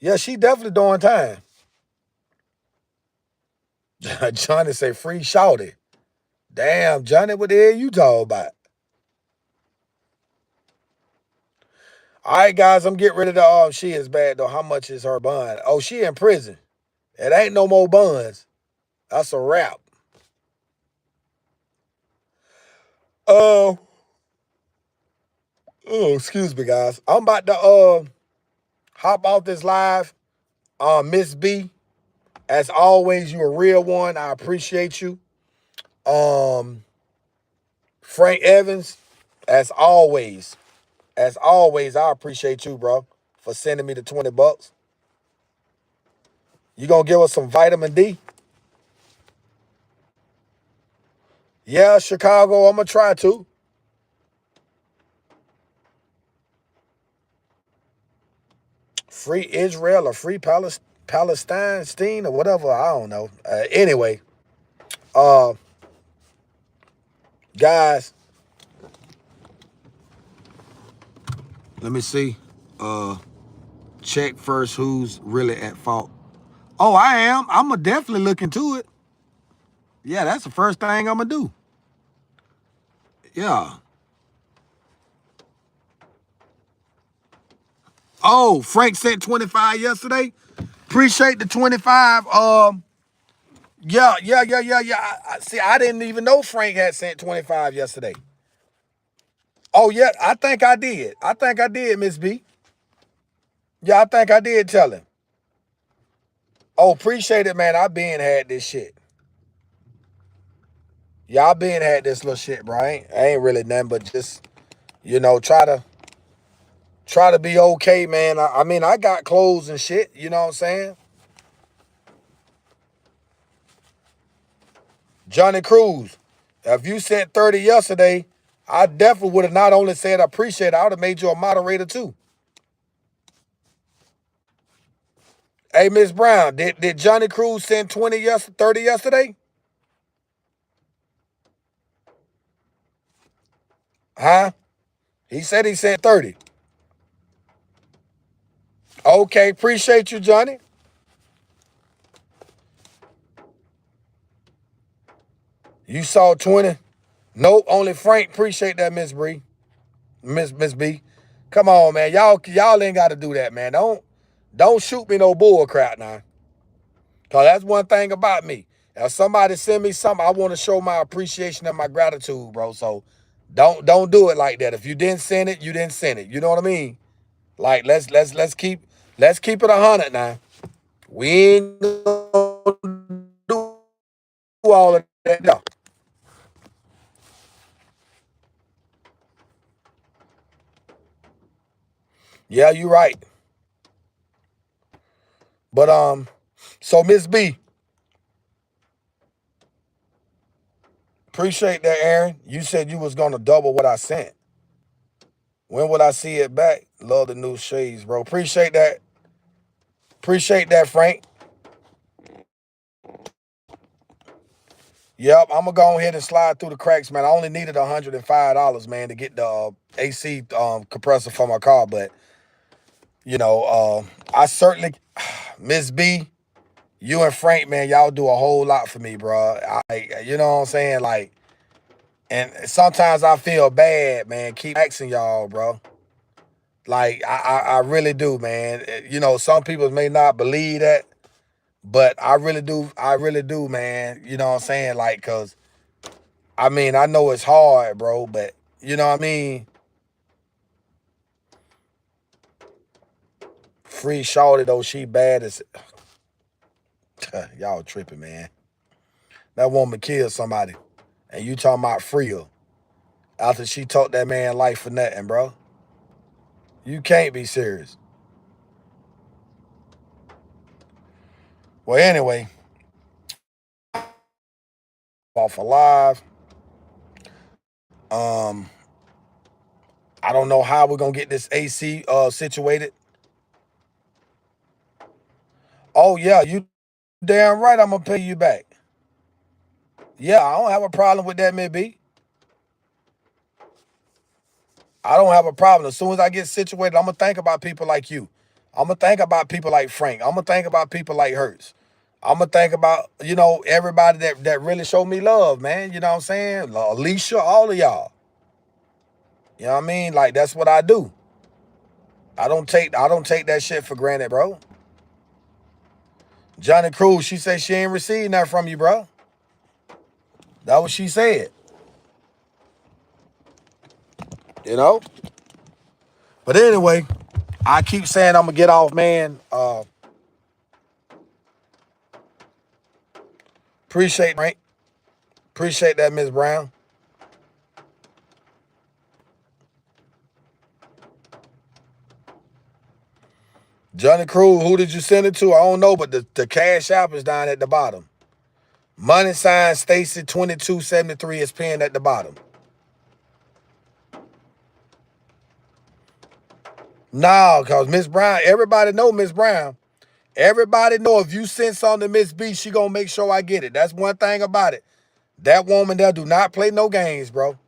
Yeah, she definitely doing time. Johnny say free shouty. Damn, Johnny, what the hell you talking about? All right, guys, I'm getting rid of the she is bad though. How much is her bond? Oh, she in prison. It ain't no more buns. That's a wrap. Uh oh, excuse me, guys. I'm about to hop off this live. Miss B, as always, you a real one. I appreciate you. Frank Evans, as always, I appreciate you, bro, for sending me the $20. You gonna give us some vitamin D? Yeah, Chicago, I'm gonna try to. Free Israel or free Palestine or whatever. I don't know. Anyway, uh, guys, let me see. Check first who's really at fault. Oh, I am. I'm gonna definitely look into it. Yeah, that's the first thing I'm gonna do. Yeah. Oh, Frank sent 25 yesterday. Appreciate the 25. Yeah. See, I didn't even know Frank had sent 25 yesterday. Oh, yeah, I think I did. Miss B. Yeah, I think I did tell him. Oh, appreciate it, man. I been had this shit. Yeah, I been had this little shit, bro. I ain't really nothing but just, try to be okay, man. I mean, I got clothes and shit, you know what I'm saying? Johnny Cruz, if you said 30 yesterday, I definitely would have not only said I appreciate it, I would have made you a moderator too. Hey, Miss Brown, did Johnny Cruz send 30 yesterday? Huh? He said he sent 30. Okay, appreciate you, Johnny. You saw 20? Nope, only Frank. Appreciate that, Miss Bree. Miss B. Come on, man. Y'all ain't gotta do that, man. Don't shoot me no bull crap now. Cause that's one thing about me. If somebody send me something, I want to show my appreciation and my gratitude, bro. So don't do it like that. If you didn't send it, you didn't send it. You know what I mean? Like let's keep it 100 now. We ain't gonna do all of that. No. Yeah, you right. But so Miss B, appreciate that, Aaron. You said you was gonna double what I sent. When would I see it back? Love the new shades, bro. Appreciate that. Appreciate that, Frank. Yep, I'm gonna go ahead and slide through the cracks, man. I only needed $105, man, to get the AC compressor for my car, but I certainly, Miss B, you and Frank, man, y'all do a whole lot for me, bro. You know what I'm saying, like, and sometimes I feel bad, man. Keep asking y'all, bro. Like, I really do, man. Some people may not believe that, but I really do, man. You know what I'm saying, like, cause I mean, I know it's hard, bro, but you know what I mean? Free shorty though, she bad as y'all tripping, man. That woman killed somebody. And you talking about free her after she took that man life for nothing, bro. You can't be serious. Well, anyway, off alive. Um, I don't know how we're gonna get this AC situated. Oh yeah, you damn right I'm gonna pay you back. Yeah, I don't have a problem with that, maybe. I don't have a problem. As soon as I get situated, I'm gonna think about people like you. I'm gonna think about people like Frank. I'm gonna think about people like Hertz. I'm gonna think about, everybody that really showed me love, man. You know what I'm saying? Alicia, all of y'all. You know what I mean? Like, that's what I do. I don't take that shit for granted, bro. Johnny Cruz, she said she ain't received that from you, bro. That what she said. You know? But anyway, I keep saying I'm gonna get off, man. Appreciate, right? Appreciate that, Miss Brown. Johnny Cruz, who did you send it to? I don't know, but the cash app is down at the bottom. Money sign Stacy 2273 is pinned at the bottom. No, because Miss Brown, everybody know Miss Brown. Everybody know if you send something to Miss B, she gonna make sure I get it. That's one thing about it. That woman there do not play no games, bro.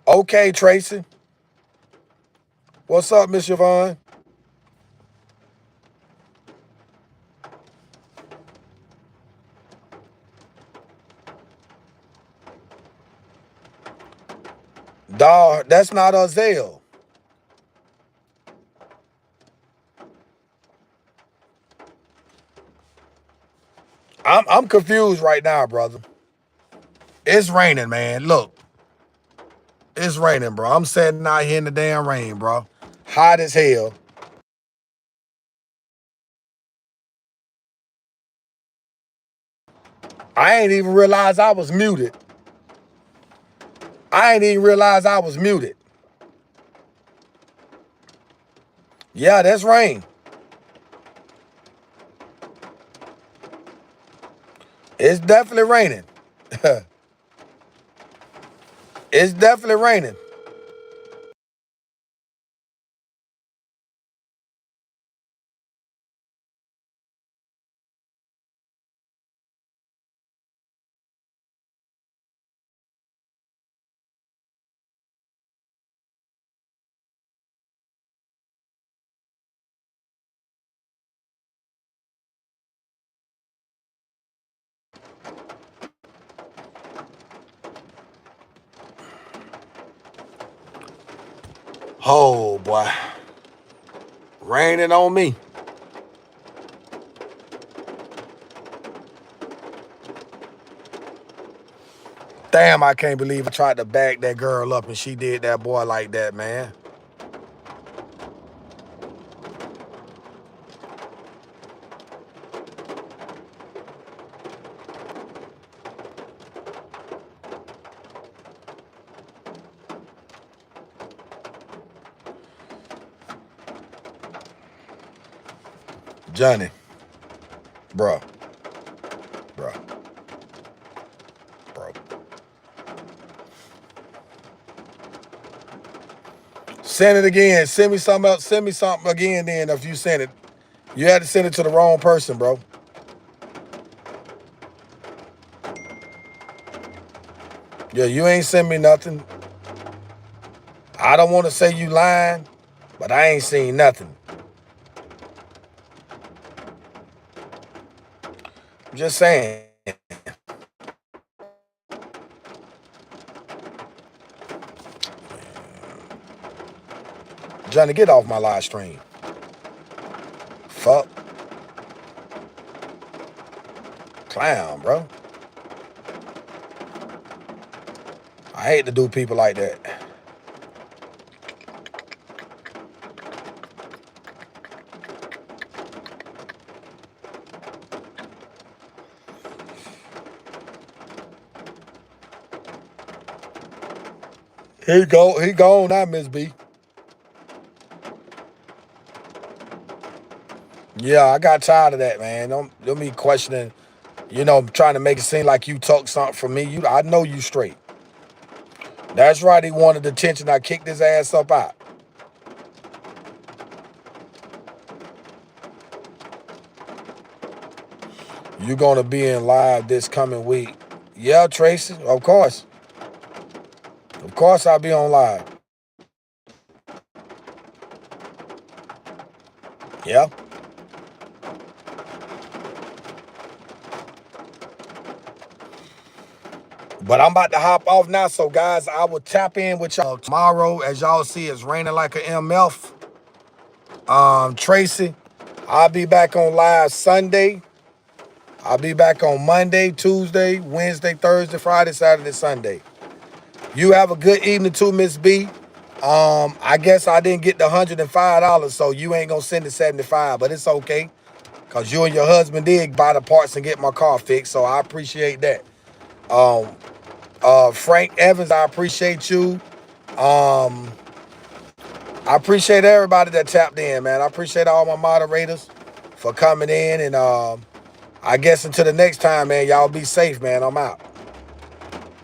Okay, Tracy. What's up, Miss Yvonne? Dawg, that's not a Zelle. I'm confused right now, brother. It's raining, man. Look, it's raining, bro. I'm sitting out here in the damn rain, bro. Hot as hell. I ain't even realize I was muted. Yeah, that's rain. It's definitely raining. It's definitely raining. Oh, boy. Raining on me. Damn, I can't believe I tried to back that girl up and she did that boy like that, man. Johnny. Bro. Bro. Send it again. Send me something else. Send me something again then if you send it. You had to send it to the wrong person, bro. Yeah, you ain't send me nothing. I don't want to say you lying, but I ain't seen nothing. I'm just saying. Johnny, get off my live stream. Fuck. Clown, bro. I hate to do people like that. He gone now, Miss B. Yeah, I got tired of that, man. Don't be questioning, trying to make it seem like you took something from me. I know you straight. That's right, he wanted attention. I kicked his ass up out. You gonna be in live this coming week. Yeah, Tracy, of course. Of course I'll be on live. Yeah. But I'm about to hop off now. So, guys, I will tap in with y'all tomorrow. As y'all see, it's raining like an MF. Tracy, I'll be back on live Sunday. I'll be back on Monday, Tuesday, Wednesday, Thursday, Friday, Saturday, Sunday. You have a good evening too, Miss B. I guess I didn't get the $105, so you ain't gonna send the 75, but it's okay. Cause you and your husband did buy the parts and get my car fixed, so I appreciate that. Frank Evans, I appreciate you. I appreciate everybody that tapped in, man. I appreciate all my moderators for coming in, and I guess until the next time, man, y'all be safe, man. I'm out.